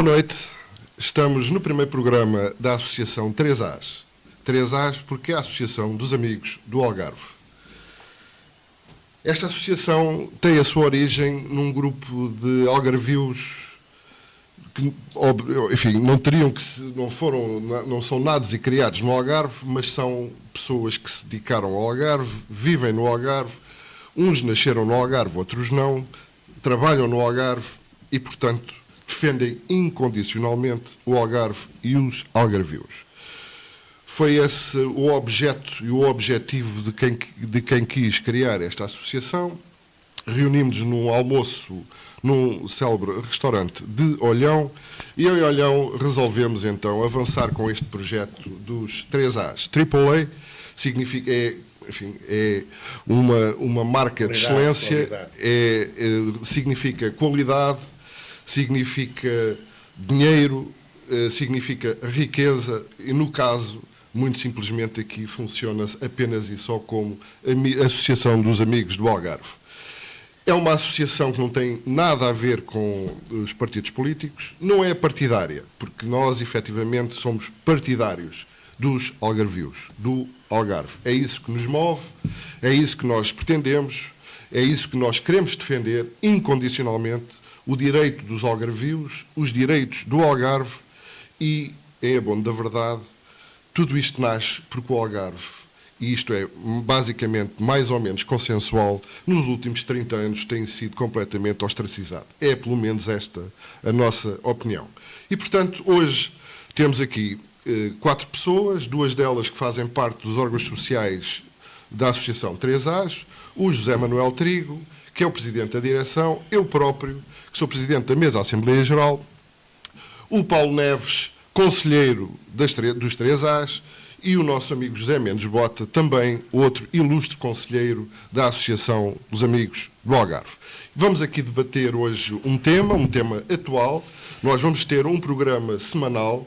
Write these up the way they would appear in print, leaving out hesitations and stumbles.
noite. Estamos no primeiro programa da Associação 3As. 3As porque é a Associação dos Amigos do Algarve. Esta associação tem a sua origem num grupo de algarvios que, enfim, não são nados e criados no Algarve, mas são pessoas que se dedicaram ao Algarve, vivem no Algarve, uns nasceram no Algarve, outros não, trabalham no Algarve e, portanto, defendem incondicionalmente o Algarve e os algarvios. Foi esse o objeto e o objetivo de quem quis criar esta associação. Reunimos-nos num almoço num célebre restaurante de Olhão e em Olhão resolvemos então avançar com este projeto dos 3As. AAA significa, é uma marca de excelência, significa qualidade, significa dinheiro, significa riqueza e, no caso, muito simplesmente aqui funciona apenas e só como Associação dos Amigos do Algarve. É uma associação que não tem nada a ver com os partidos políticos, não é partidária, porque nós, efetivamente, somos partidários dos algarvios, do Algarve. É isso que nos move, é isso que nós pretendemos, é isso que nós queremos defender incondicionalmente, o direito dos algarvios, os direitos do Algarve e, em abono da verdade, tudo isto nasce porque o Algarve, e isto é basicamente mais ou menos consensual, nos últimos 30 anos tem sido completamente ostracizado. É pelo menos esta a nossa opinião. E, portanto, hoje temos aqui 4 pessoas, 2 delas que fazem parte dos órgãos sociais da Associação 3As, o José Manuel Trigo, que é o Presidente da Direção, eu próprio, que sou Presidente da Mesa Assembleia Geral, o Paulo Neves, Conselheiro dos 3As, e o nosso amigo José Mendes Bota, também outro ilustre Conselheiro da Associação dos Amigos do Algarve. Vamos aqui debater hoje um tema atual. Nós vamos ter um programa semanal.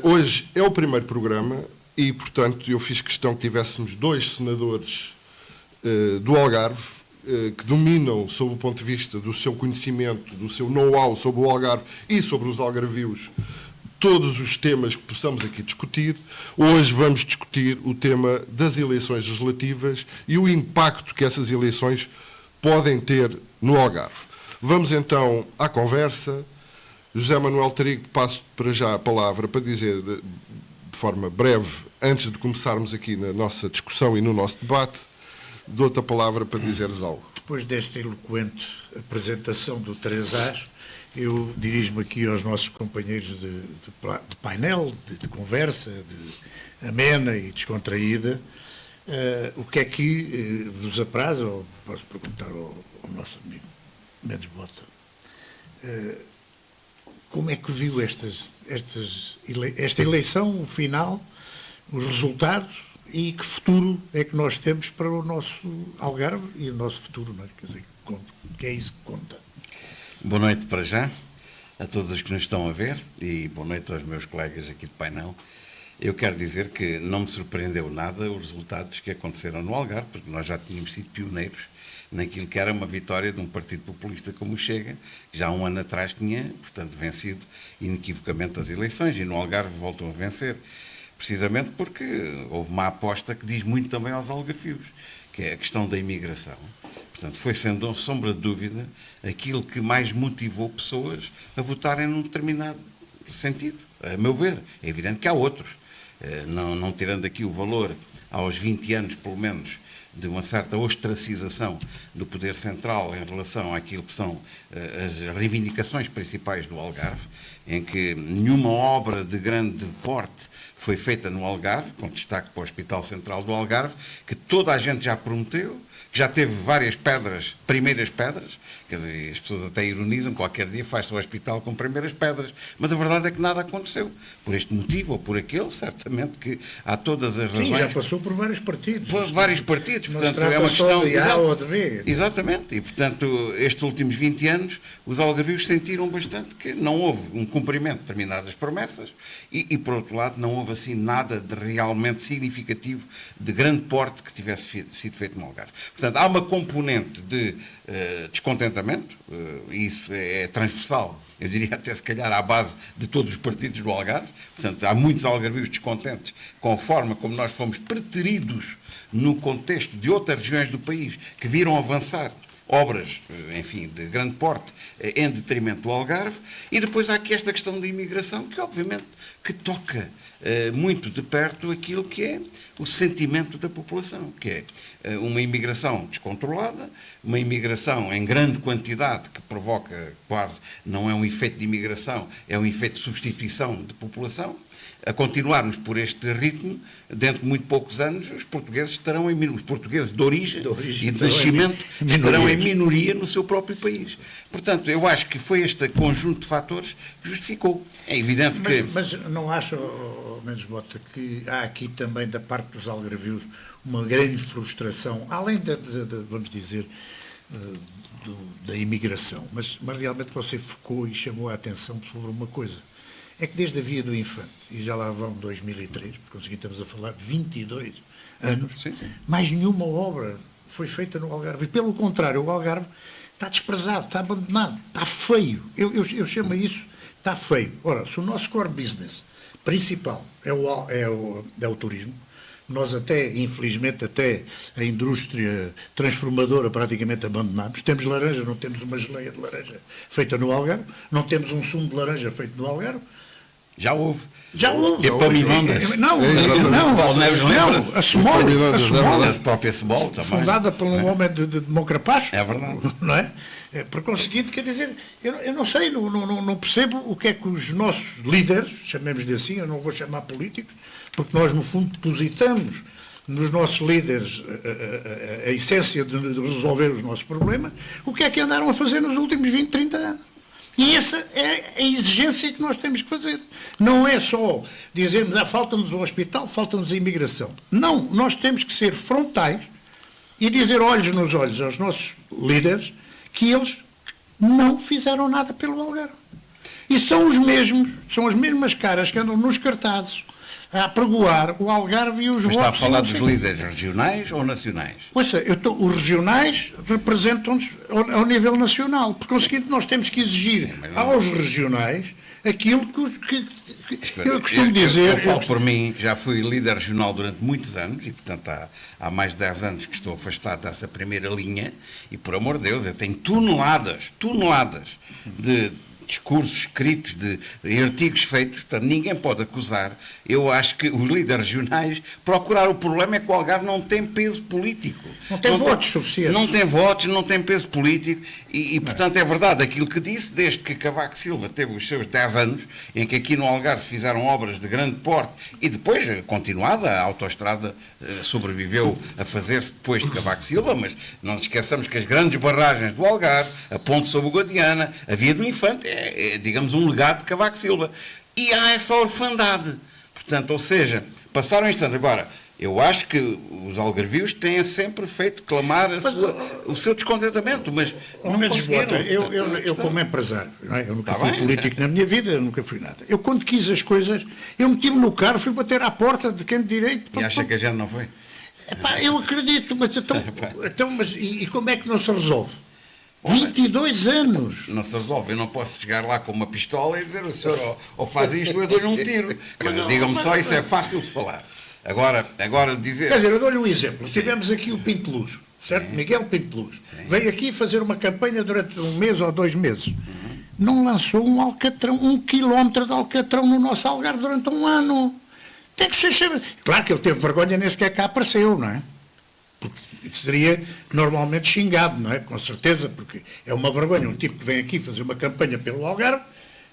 Hoje é o primeiro programa e, portanto, eu fiz questão que tivéssemos 2 senadores do Algarve que dominam, sob o ponto de vista do seu conhecimento, do seu know-how sobre o Algarve e sobre os algarvios, todos os temas que possamos aqui discutir. Hoje vamos discutir o tema das eleições legislativas e o impacto que essas eleições podem ter no Algarve. Vamos então à conversa. José Manuel Trigo, passo para já a palavra para dizer de forma breve, antes de começarmos aqui na nossa discussão e no nosso debate, dou-te a palavra para dizeres algo. Depois desta eloquente apresentação do 3As, eu dirijo-me aqui aos nossos companheiros de painel, de conversa, de amena e descontraída. O que é que vos apraz, ou posso perguntar ao nosso amigo Mendes Bota, como é que viu esta eleição final, os resultados, e que futuro é que nós temos para o nosso Algarve e o nosso futuro, não é? Quer dizer, que é isso que conta. Boa noite para já, a todos os que nos estão a ver, e boa noite aos meus colegas aqui de painel. Eu quero dizer que não me surpreendeu nada os resultados que aconteceram no Algarve, porque nós já tínhamos sido pioneiros naquilo que era uma vitória de um partido populista como o Chega, que já há um ano atrás tinha, portanto, vencido inequivocamente as eleições, e no Algarve voltou a vencer, precisamente porque houve uma aposta que diz muito também aos algarvios, que é a questão da imigração. Portanto, foi sendo, sombra de dúvida, aquilo que mais motivou pessoas a votarem num determinado sentido. A meu ver, é evidente que há outros. Não tirando aqui o valor aos 20 anos, pelo menos, de uma certa ostracização do poder central em relação àquilo que são as reivindicações principais do Algarve, em que nenhuma obra de grande porte foi feita no Algarve, com destaque para o Hospital Central do Algarve, que toda a gente já prometeu, que já teve várias pedras, primeiras pedras, quer dizer, as pessoas até ironizam, qualquer dia faz-se o hospital com primeiras pedras, mas a verdade é que nada aconteceu. Por este motivo ou por aquele, certamente que há todas as razões. Sim, já passou por vários partidos. Por vários partidos, portanto, é uma questão de A ou de B. Exatamente, e portanto, estes últimos 20 anos, os algarvios sentiram bastante que não houve um cumprimento de determinadas promessas e, por outro lado, não houve assim nada de realmente significativo, de grande porte que tivesse sido feito no Algarve. Portanto, há uma componente de descontentamento, e isso é transversal eu diria até se calhar à base de todos os partidos do Algarve. Portanto, há muitos algarvios descontentes com a forma como nós fomos preteridos no contexto de outras regiões do país que viram avançar obras, enfim, de grande porte em detrimento do Algarve. E depois há aqui esta questão da imigração, que obviamente que toca muito de perto aquilo que é o sentimento da população, que é uma imigração descontrolada, uma imigração em grande quantidade que provoca quase, não é um efeito de imigração, é um efeito de substituição de população. A continuarmos por este ritmo, dentro de muito poucos anos, os portugueses os portugueses de origem e de nascimento estarão em minoria no seu próprio país. Portanto, eu acho que foi este conjunto de fatores que justificou. É evidente que... Mas não acha, Mendes Mota, que há aqui também da parte dos algarvios uma grande frustração, além vamos dizer, da imigração, mas realmente você focou e chamou a atenção sobre uma coisa. É que desde a Via do Infante, e já lá vão 2003, porque conseguimos estamos a falar de 22 anos, sim. Mais nenhuma obra foi feita no Algarve. E, pelo contrário, o Algarve está desprezado, está abandonado, está feio. Eu chamo isso, está feio. Ora, se o nosso core business principal é o turismo, nós até, infelizmente, até a indústria transformadora praticamente abandonamos. Temos laranja, não temos uma geleia de laranja feita no Algarve, não temos um sumo de laranja feito no Algarve. Já houve. Epaminondas. Não, a Semol, a própria Semol também. Fundada por um homem de Moncarapaz. É verdade. Não é? Por conseguinte, quer dizer, eu não sei, não percebo o que é que os nossos líderes, chamemos-lhe assim, eu não vou chamar políticos, porque nós, no fundo, depositamos nos nossos líderes a essência de resolver os nossos problemas, o que é que andaram a fazer nos últimos 20, 30 anos. E essa é a exigência que nós temos que fazer. Não é só dizermos, falta-nos o hospital, falta-nos a imigração. Não, nós temos que ser frontais e dizer olhos nos olhos aos nossos líderes que eles não fizeram nada pelo Algarve. E são as mesmas caras que andam nos cartazes a pregoar o Algarve e os votos. Mas está a falar dos líderes regionais ou nacionais? Ouça, os regionais representam-nos ao nível nacional. Por conseguinte, nós temos que exigir aos regionais aquilo que eu costumo dizer. Eu falo por mim, já fui líder regional durante muitos anos e, portanto, há mais de 10 anos que estou afastado dessa primeira linha e, por amor de Deus, eu tenho toneladas de discursos escritos, de artigos feitos, portanto, ninguém pode acusar. Eu acho que os líderes regionais procurar o problema é que o Algarve não tem peso político. Não tem votos suficientes. Não tem votos, não tem peso político e portanto, é verdade aquilo que disse, desde que Cavaco Silva teve os seus 10 anos, em que aqui no Algarve se fizeram obras de grande porte e depois, continuada, a autoestrada sobreviveu a fazer-se depois de Cavaco Silva, mas não nos esqueçamos que as grandes barragens do Algarve, a ponte sobre o Guadiana, a Via do Infante, digamos, um legado de Cavaco Silva. E há essa orfandade. Portanto, ou seja, passaram este ano. Agora, eu acho que os algarvios têm sempre feito clamar o seu descontentamento, mas não conseguiram. Eu como empresário, não é? Eu nunca fui político na minha vida, eu nunca fui nada. Eu, quando quis as coisas, eu meti-me no carro, fui bater à porta de quem de direito. E acha que a gente não foi? Eu acredito, mas e como é que não se resolve? 22 anos. Não se resolve. Eu não posso chegar lá com uma pistola e dizer o senhor ou faz isto ou eu dou-lhe um tiro. Digam-me só, isso é fácil de falar. Agora dizer... Quer dizer, eu dou-lhe um exemplo. Sim. Tivemos aqui o Pinto Luz, certo? Sim. Miguel Pinto Luz. Sim. Veio aqui fazer uma campanha durante 1 mês ou 2 meses. Uhum. Não lançou um alcatrão, 1 quilómetro de alcatrão no nosso Algarve durante 1 ano. Tem que ser... Claro que ele teve vergonha, nem sequer cá apareceu, não é? Porque seria normalmente xingado, não é? Com certeza, porque é uma vergonha. Um tipo que vem aqui fazer uma campanha pelo Algarve,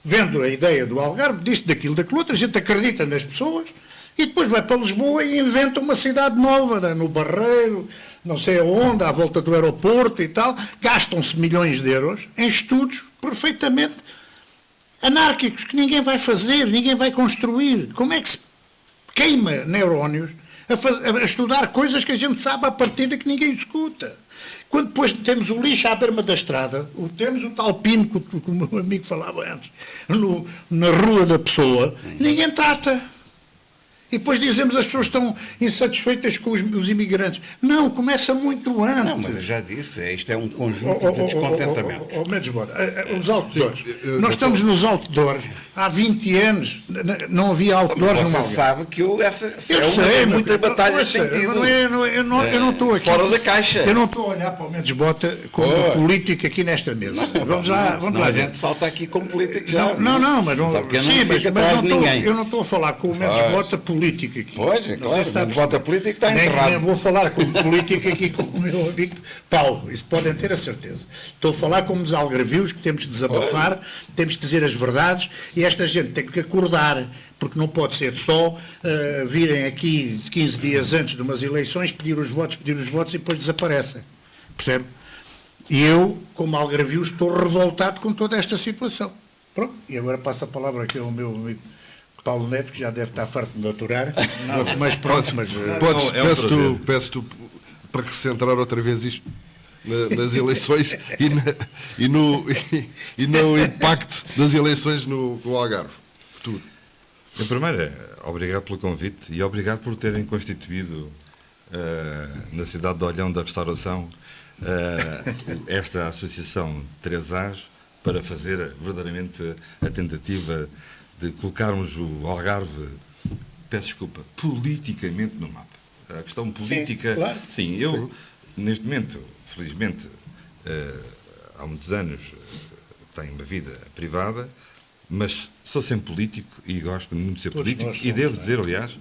vendo a ideia do Algarve, disto, daquilo, daquilo outro, a gente acredita nas pessoas e depois vai para Lisboa e inventa uma cidade nova, no Barreiro, não sei aonde, à volta do aeroporto e tal. Gastam-se milhões de euros em estudos perfeitamente anárquicos, que ninguém vai fazer, ninguém vai construir. Como é que se queima neurónios a estudar coisas que a gente sabe à partida que ninguém escuta? Quando depois temos o lixo à berma da estrada, temos o tal pino que o meu amigo falava antes, na Rua da Pessoa, ninguém trata. E depois dizemos as pessoas estão insatisfeitas com os imigrantes. Não, começa muito antes. Não, mas eu já disse, isto é um conjunto de descontentamentos. Mendes Bota, os outdoors. Nós estamos nos outdoors há 20 anos. Não havia outdoors no Você Algarve. sabe que essa Eu é uma sei, das muitas batalhas que tem tido. Eu não estou aqui. Fora da caixa. Eu não estou a olhar para o Mendes Bota como político aqui nesta mesa. Vamos lá. Senão a gente salta aqui como político já. Não, mas não. Sabe que eu não Sim, fico mas atrás não de estou, ninguém. eu não estou a falar com o Mendes Bota político aqui. Pois, é Não sei claro, se está a o Bota político está nem enterrado. vou falar como político aqui com o meu amigo Paulo, isso podem ter a certeza. Estou a falar como os algarvios, que temos que desabafar, temos que dizer as verdades, e esta gente tem que acordar, porque não pode ser só virem aqui 15 dias antes de umas eleições, pedir os votos e depois desaparecem. Percebe? E eu, como algarvio, estou revoltado com toda esta situação. Pronto, e agora passo a palavra aqui ao meu amigo Paulo Neves, que já deve estar farto de me aturar, mas pronto, mas... Peço-te para recentrar outra vez isto nas eleições e no impacto das eleições no Algarve futuro. Em primeiro, obrigado pelo convite e obrigado por terem constituído na cidade de Olhão da Restauração esta associação 3As para fazer verdadeiramente a tentativa de colocarmos o Algarve, peço desculpa, politicamente no mapa. A questão política... Sim, claro. Sim, eu, neste momento, felizmente, há muitos anos, tenho uma vida privada, mas sou sempre político e gosto muito de ser Todos político. nós E somos, devo não é? dizer, aliás,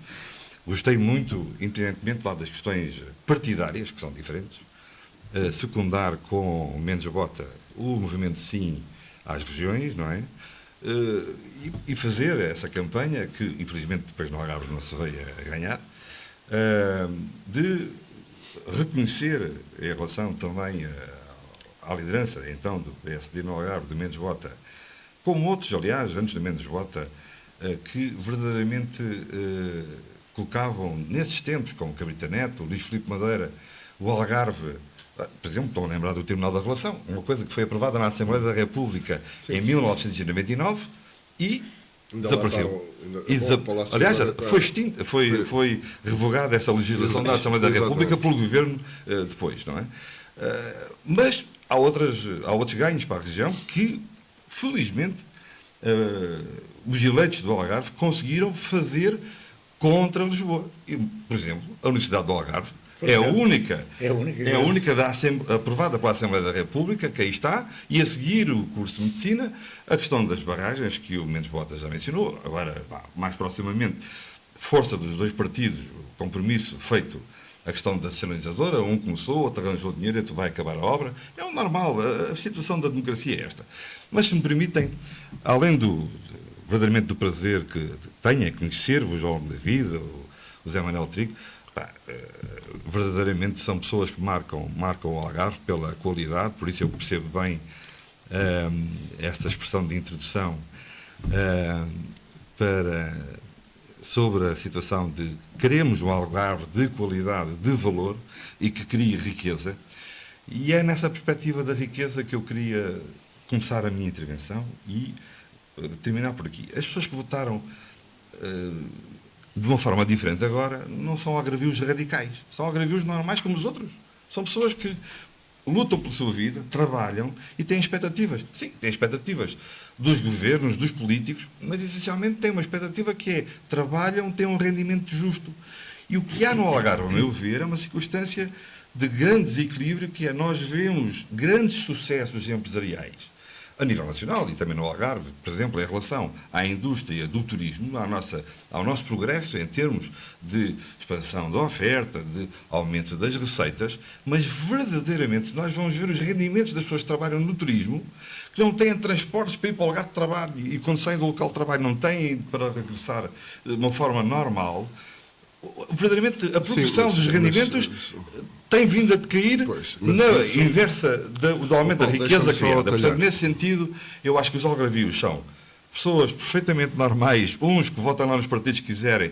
gostei muito, independentemente lá das questões partidárias, que são diferentes, secundar com o Mendes Bota o movimento Sim às regiões, não é? E fazer essa campanha, que infelizmente depois no Algarve não se veio a ganhar, de reconhecer em relação também à liderança então do PSD no Algarve, do Mendes Bota, como outros, aliás, antes do Mendes Bota, que verdadeiramente colocavam nesses tempos, como Cabrita Neto, Luís Filipe Madeira, o Algarve. Por exemplo, estão a lembrar do Tribunal da Relação, uma coisa que foi aprovada na Assembleia da República em 1999 e Ainda lá desapareceu. está o Palácio Aliás, Agora está- foi extinta, foi revogada essa legislação da Assembleia da República pelo Governo depois, não é? Mas há outros ganhos para a região que, felizmente, os eleitos do Algarve conseguiram fazer contra Lisboa. E, por exemplo, a Universidade do Algarve é a única aprovada pela Assembleia da República, que aí está, e a seguir o curso de Medicina, a questão das barragens, que o Mendes Bota já mencionou, agora, mais proximamente, força dos dois partidos, o compromisso feito, a questão da sinalizadora, um começou, outro arranjou dinheiro, outro vai acabar a obra, é o normal, a situação da democracia é esta. Mas, se me permitem, além verdadeiramente do prazer que tenho em conhecer-vos ao longo da vida, o Zé Manuel Trigo, verdadeiramente são pessoas que marcam o Algarve pela qualidade, por isso eu percebo bem esta expressão de introdução sobre a situação de queremos um Algarve de qualidade, de valor e que crie riqueza. E é nessa perspectiva da riqueza que eu queria começar a minha intervenção e terminar por aqui. As pessoas que votaram de uma forma diferente agora, não são algarvios radicais. São algarvios normais como os outros. São pessoas que lutam pela sua vida, trabalham e têm expectativas. Sim, têm expectativas dos governos, dos políticos, mas essencialmente têm uma expectativa que é trabalham, têm um rendimento justo. E o que há no Algarve, ao meu ver, é uma circunstância de grande desequilíbrio, que é nós vemos grandes sucessos empresariais a nível nacional e também no Algarve, por exemplo, em relação à indústria do turismo, ao nosso progresso em termos de expansão da oferta, de aumento das receitas, mas verdadeiramente nós vamos ver os rendimentos das pessoas que trabalham no turismo, que não têm transportes para ir para o lugar de trabalho e quando saem do local de trabalho não têm para regressar de uma forma normal. Verdadeiramente a progressão dos rendimentos tem vindo a decair na inversa do aumento da riqueza criada. Portanto, nesse sentido, eu acho que os algarvios são pessoas perfeitamente normais, uns que votam lá nos partidos que quiserem,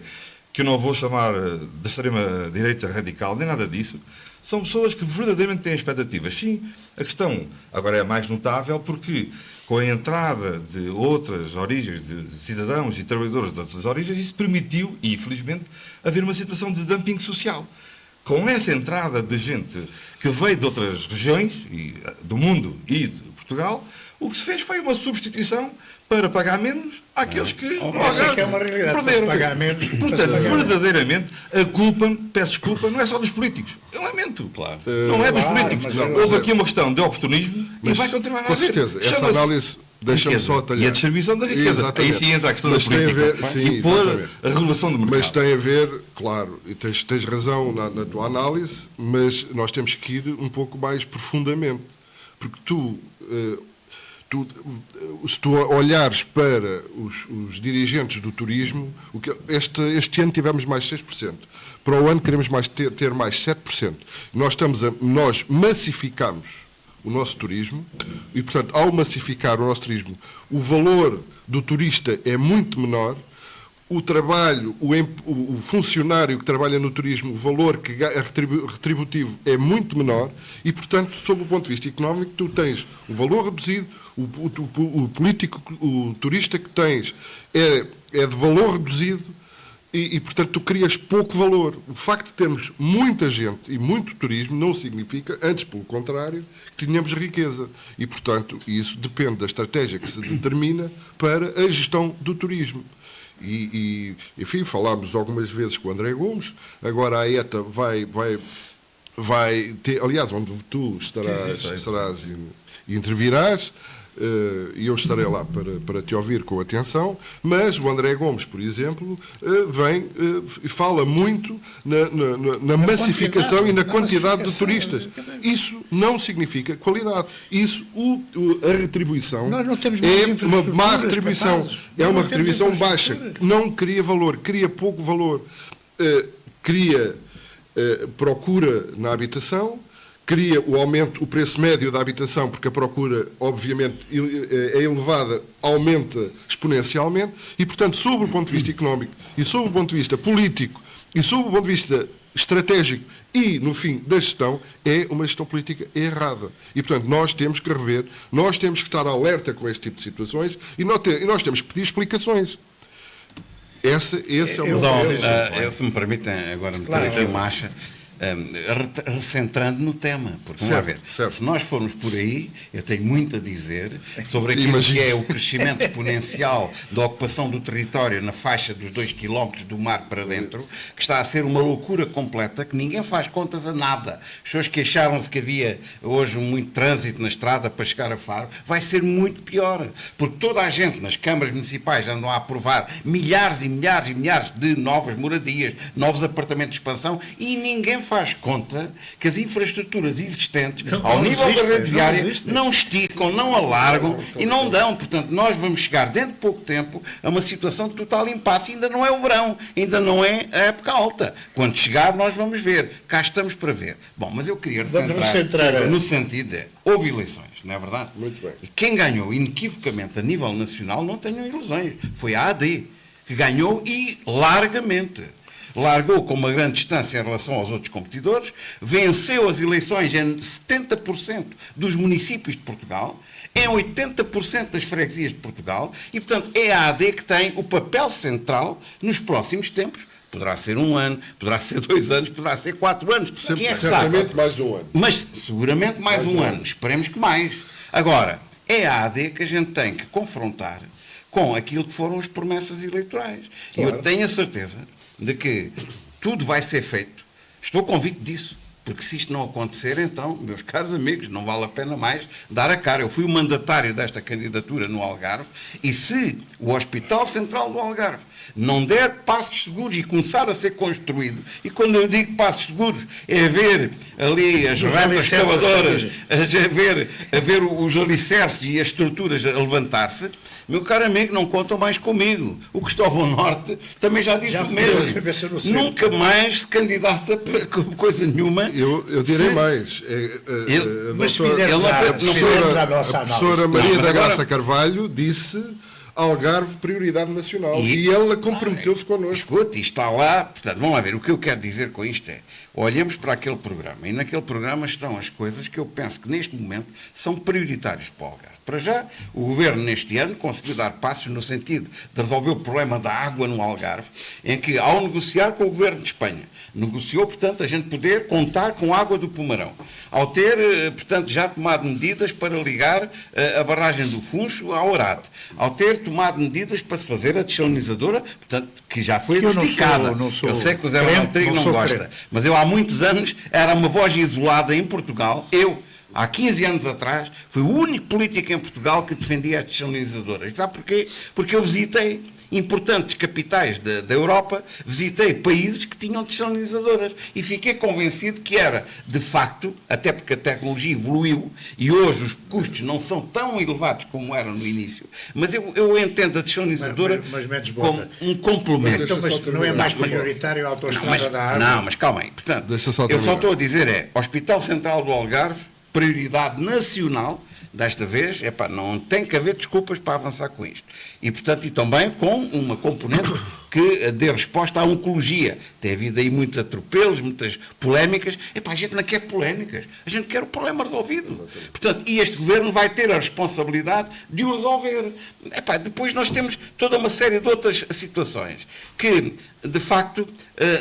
que eu não vou chamar da extrema-direita radical, nem nada disso, são pessoas que verdadeiramente têm expectativas. Sim, a questão agora é mais notável porque, com a entrada de outras origens, de cidadãos e trabalhadores de outras origens, isso permitiu, e infelizmente, haver uma situação de dumping social. Com essa entrada de gente que veio de outras regiões, do mundo e de Portugal, o que se fez foi uma substituição para pagar menos àqueles que Essa é que é uma realidade, perderam. pagar menos, Portanto, pagar menos. verdadeiramente, a culpa, peço desculpa, não é só dos políticos. Eu lamento. Claro. Não é dos Claro, políticos. mas Houve aqui uma questão de oportunismo e Mas, vai continuar a com haver. certeza, essa Chama-se análise, deixa-me riqueza só atalhar. e a distribuição da riqueza. Exatamente. Aí sim entra a questão Mas da tem a política. ver- sim, e pôr exatamente. a regulação do mercado. Mas tem a ver, claro, e tens razão na tua análise, mas nós temos que ir um pouco mais profundamente. Porque se tu olhares para os dirigentes do turismo, este ano tivemos mais 6%. Para o ano queremos ter mais 7%. Nós massificamos o nosso turismo e, portanto, ao massificar o nosso turismo, o valor do turista é muito menor. O trabalho, o funcionário que trabalha no turismo, o valor retributivo é muito menor e, portanto, sob o ponto de vista económico, tu tens o valor reduzido, o político, o turista que tens é de valor reduzido e, portanto, tu crias pouco valor. O facto de termos muita gente e muito turismo não significa, antes pelo contrário, que tenhamos riqueza. E, portanto, isso depende da estratégia que se determina para a gestão do turismo. Enfim, falámos algumas vezes com o André Gomes, agora a ETA vai ter, aliás, onde tu estarás e intervirás, e eu estarei lá para te ouvir com atenção, mas o André Gomes, por exemplo, vem e fala muito na massificação e na quantidade de turistas. Isso não significa qualidade. Isso, a retribuição Nós não temos mais é uma infraestruturas má retribuição. capazes. É Nós uma não temos retribuição baixa, infraestruturas. que não cria valor, cria pouco valor, cria procura na habitação, cria o preço médio da habitação, porque a procura, obviamente, é elevada, aumenta exponencialmente, e, portanto, sob o ponto de vista económico, e sob o ponto de vista político, e sob o ponto de vista estratégico, e, no fim, da gestão, é uma gestão política errada. E, portanto, nós temos que rever, nós temos que estar alerta com este tipo de situações, e nós temos que pedir explicações. Esse é o meu Se me permitem agora meter Claro, aqui claro. uma acha, recentrando no tema, porque vamos lá ver, certo. se nós formos por aí, eu tenho muito a dizer sobre aquilo Imagino. que é o crescimento exponencial da ocupação do território na faixa dos 2 km do mar para dentro, que está a ser uma loucura completa, que ninguém faz contas a nada. As pessoas queixaram-se que havia hoje muito trânsito na estrada para chegar a Faro, vai ser muito pior, porque toda a gente nas câmaras municipais andam a aprovar milhares e milhares e milhares de novas moradias, novos apartamentos de expansão, e ninguém faz conta que as infraestruturas existentes, ao nível da rede viária, não esticam, não alargam e não dão. Portanto, nós vamos chegar dentro de pouco tempo a uma situação de total impasse. Ainda não é o verão, ainda não é a época alta. Quando chegar, nós vamos ver. Cá estamos para ver. Bom, mas eu queria recentrar no sentido de houve eleições, não é verdade? Muito bem. E quem ganhou inequivocamente a nível nacional, não tenham ilusões, foi a AD, que ganhou e largamente. Largou com uma grande distância em relação aos outros competidores, venceu as eleições em 70% dos municípios de Portugal, em 80% das freguesias de Portugal, e, portanto, é a AD que tem o papel central nos próximos tempos. Poderá ser 1 ano, poderá ser 2 anos, poderá ser 4 anos. Quem é que sabe? certamente mais de um ano. Mas seguramente mais um ano. Esperemos que mais. Agora, é a AD que a gente tem que confrontar com aquilo que foram as promessas eleitorais. E eu tenho a certeza de que tudo vai ser feito. Estou convicto disso. Porque se isto não acontecer, então, meus caros amigos, não vale a pena mais dar a cara. Eu fui o mandatário desta candidatura no Algarve e se o Hospital Central do Algarve não der passos seguros e começar a ser construído, e quando eu digo passos seguros, é ver ali as ramas escavadoras, a ver os alicerces e as estruturas a levantar-se, meu caro amigo, não contam mais comigo. O Cristóvão Norte também já disse o mesmo. Nunca mais se candidata para coisa nenhuma. Eu direi mais. Mas A professora Maria da Graça Carvalho disse Algarve, prioridade nacional. E ela comprometeu-se connosco. Escute, está lá. Portanto, vamos lá ver. O que eu quero dizer com isto é, olhemos para aquele programa, e naquele programa estão as coisas que eu penso que neste momento são prioritárias para o Algarve. Para já, o Governo neste ano conseguiu dar passos no sentido de resolver o problema da água no Algarve, em que, ao negociar com o Governo de Espanha, negociou, portanto, a gente poder contar com a água do Pomarão. Ao ter, portanto, já tomado medidas para ligar a barragem do Funcho ao Orate. Ao ter tomado medidas para se fazer a desalinizadora, portanto, que já foi adjudicada. Eu sei que o Zé Manuel Trigo não gosta, mas eu há muitos anos era uma voz isolada em Portugal. Há 15 anos atrás, fui o único político em Portugal que defendia as desalinizadoras. Sabe porquê? Porque eu visitei importantes capitais da Europa, visitei países que tinham desalinizadoras e fiquei convencido que era, de facto, até porque a tecnologia evoluiu e hoje os custos não são tão elevados como eram no início, mas eu entendo a desalinizadora como um complemento. Então, mas não é mais prioritário a autoestrada da água? Não, mas calma aí. Portanto, eu só estou a dizer Hospital Central do Algarve, prioridade nacional. Desta vez, não tem que haver desculpas para avançar com isto. E, portanto, e também com uma componente que dê resposta à oncologia. Tem havido aí muitos atropelos, muitas polémicas. A gente não quer polémicas. A gente quer o problema resolvido. Exatamente. Portanto, e este Governo vai ter a responsabilidade de o resolver. Depois nós temos toda uma série de outras situações que, de facto,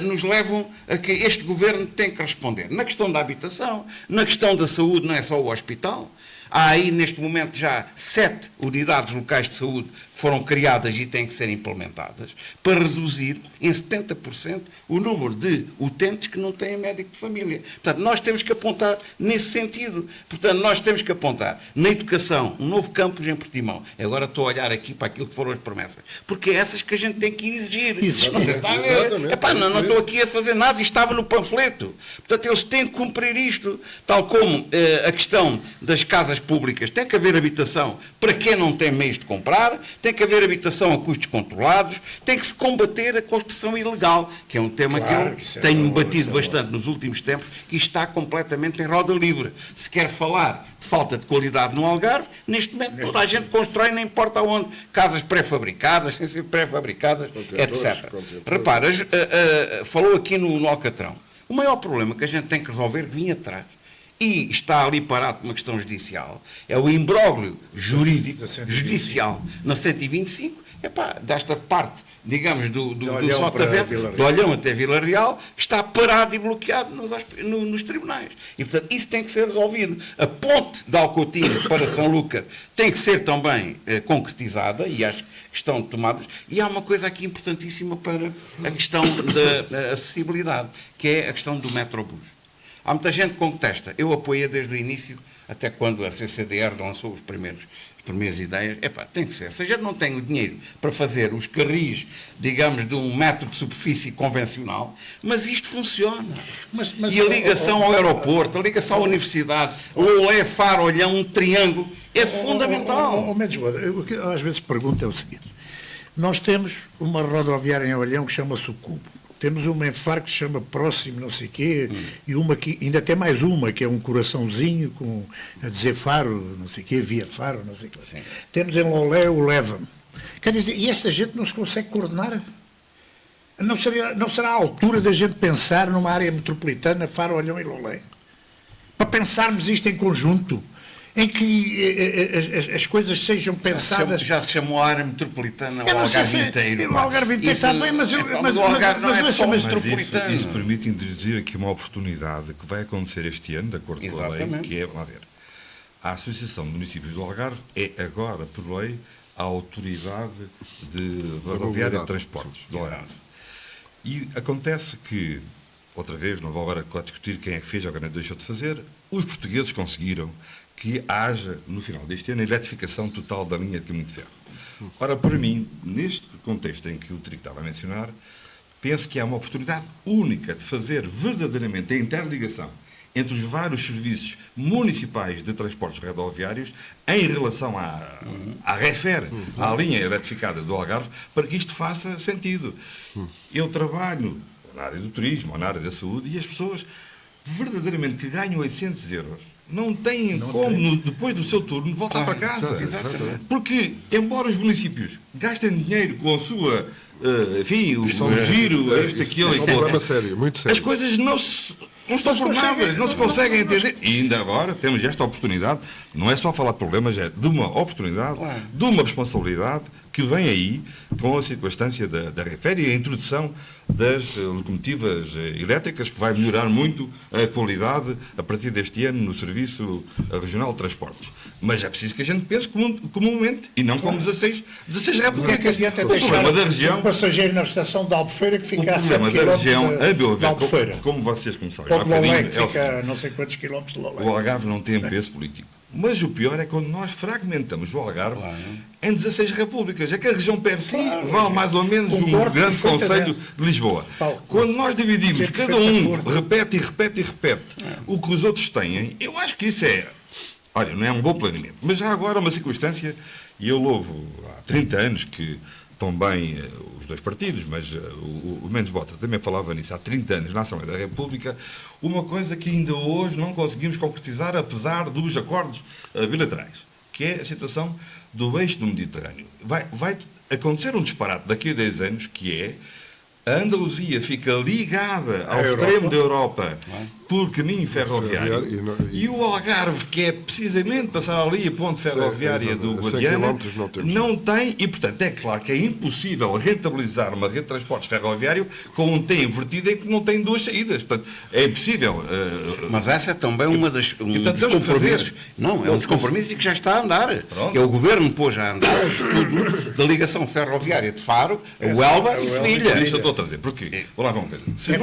nos levam a que este Governo tem que responder. Na questão da habitação, na questão da saúde, não é só o hospital. Há aí, neste momento, já 7 unidades locais de saúde que foram criadas e têm que ser implementadas para reduzir em 70% o número de utentes que não têm médico de família. Portanto, nós temos que apontar nesse sentido. Portanto, nós temos que apontar na educação, um novo campus em Portimão. Agora estou a olhar aqui para aquilo que foram as promessas. Porque é essas que a gente tem que exigir. Não sei se está a ver. Não estou aqui a fazer nada. Isto estava no panfleto. Portanto, eles têm que cumprir isto. Tal como a questão das casas públicas. Tem que haver habitação para quem não tem meios de comprar, tem que haver habitação a custos controlados, tem que se combater a construção ilegal, que é um tema que eu tenho batido bastante nos últimos tempos, que está completamente em roda livre. Se quer falar de falta de qualidade no Algarve, neste momento toda a gente constrói, não importa onde, casas pré-fabricadas, sem ser pré-fabricadas, etc. Repara, falou aqui no Alcatrão. O maior problema que a gente tem que resolver vinha atrás, e está ali parado por uma questão judicial, é o imbróglio jurídico, judicial, na 125, desta parte, digamos, do Sotavento, do Olhão até Vila Real, que está parado e bloqueado nos tribunais. E, portanto, isso tem que ser resolvido. A ponte de Alcotinho para São Lúcar tem que ser também concretizada, e acho que estão tomadas. E há uma coisa aqui importantíssima para a questão da acessibilidade, que é a questão do metrobus. Há muita gente que contesta. Eu apoiei desde o início, até quando a CCDR lançou as primeiras ideias. Tem que ser. Se a gente não tem o dinheiro para fazer os carris, digamos, de 1 metro de superfície convencional, mas isto funciona. E a ligação ao aeroporto, a ligação à universidade, o Olé, Faro, Olhão, um triângulo, é fundamental. O que eu às vezes pergunto é o seguinte. Nós temos uma rodoviária em Olhão que chama-se o Cubo. Temos uma em Faro que se chama Próximo, não sei o quê, e uma que, ainda tem mais uma, que é um coraçãozinho a dizer Faro, não sei o quê, via Faro, não sei o quê. Sim. Temos em Lolé o Leva-me. Quer dizer, e esta gente não se consegue coordenar? Não será a altura da gente pensar numa área metropolitana, Faro, Olhão e Lolé? Para pensarmos isto em conjunto, em que as coisas sejam pensadas... Já se chamou a área metropolitana, o Algarve inteiro. O Algarve inteiro está bem, mas o Algarve não é só metropolitano. Isso permite introduzir aqui uma oportunidade que vai acontecer este ano, de acordo com a lei, que é, vamos ver, a Associação de Municípios do Algarve é agora, por lei, a autoridade de rodoviária de transportes do Algarve. E acontece que, outra vez, não vou agora discutir quem é que fez ou quem deixou de fazer, os portugueses conseguiram que haja, no final deste ano, a eletrificação total da linha de caminho de ferro. Ora, para mim, neste contexto em que o Trigo estava a mencionar, penso que há uma oportunidade única de fazer verdadeiramente a interligação entre os vários serviços municipais de transportes rodoviários em relação à REFER, à linha eletrificada do Algarve, para que isto faça sentido. Eu trabalho na área do turismo, ou na área da saúde, e as pessoas verdadeiramente que ganham 800 euros não têm depois do seu turno, voltar para casa. Exatamente. Porque, embora os municípios gastem dinheiro com a sua, enfim, o giro, aquilo é e um aquilo, problema sério, muito sério. as coisas não estão tornadas, não se conseguem entender. E ainda agora temos esta oportunidade, não é só falar de problemas, é de uma oportunidade, de uma responsabilidade que vem aí com a circunstância da REFER e a introdução das locomotivas elétricas, que vai melhorar muito a qualidade a partir deste ano no Serviço Regional de Transportes. Mas é preciso que a gente pense comumente e não como 16 repúblicas. O problema da região... Um passageiro na estação de Albufeira que O fica a 7 problema da região, km a meu de Albufeira. ver, como vocês começaram Ou há de Lolé, bocadinho, que é o fica seguinte: a não sei quantos quilómetros de Lolé. o Algarve não tem peso político. Mas o pior é quando nós fragmentamos o Algarve em 16 repúblicas. É que a região per si vale mais ou menos um grande concelho de Lisboa. Quando nós dividimos, cada um repete o que os outros têm, eu acho que isso é... Olha, não é um bom planeamento. Mas já agora uma circunstância, e eu louvo há 30 anos que também os dois partidos, mas o Mendes Bota também falava nisso há 30 anos na Assembleia da República, uma coisa que ainda hoje não conseguimos concretizar, apesar dos acordos bilaterais, que é a situação do eixo do Mediterrâneo. Vai acontecer um disparate daqui a 10 anos, que é a Andaluzia fica ligada ao extremo da Europa por caminho ferroviário e o Algarve, que é precisamente passar ali a ponte ferroviária do Guadiana, não tem, e portanto é claro que é impossível rentabilizar uma rede de transportes ferroviário com um T invertido em que não tem duas saídas. Portanto, é impossível. Mas essa é também um dos compromissos. Não, é um dos compromissos que já está a andar. Pronto. É o Governo pôs a andar tudo da ligação ferroviária de Faro, a Huelva e Sevilha. Isso eu estou a trazer. Porquê? Vou lá ver uma coisa. Se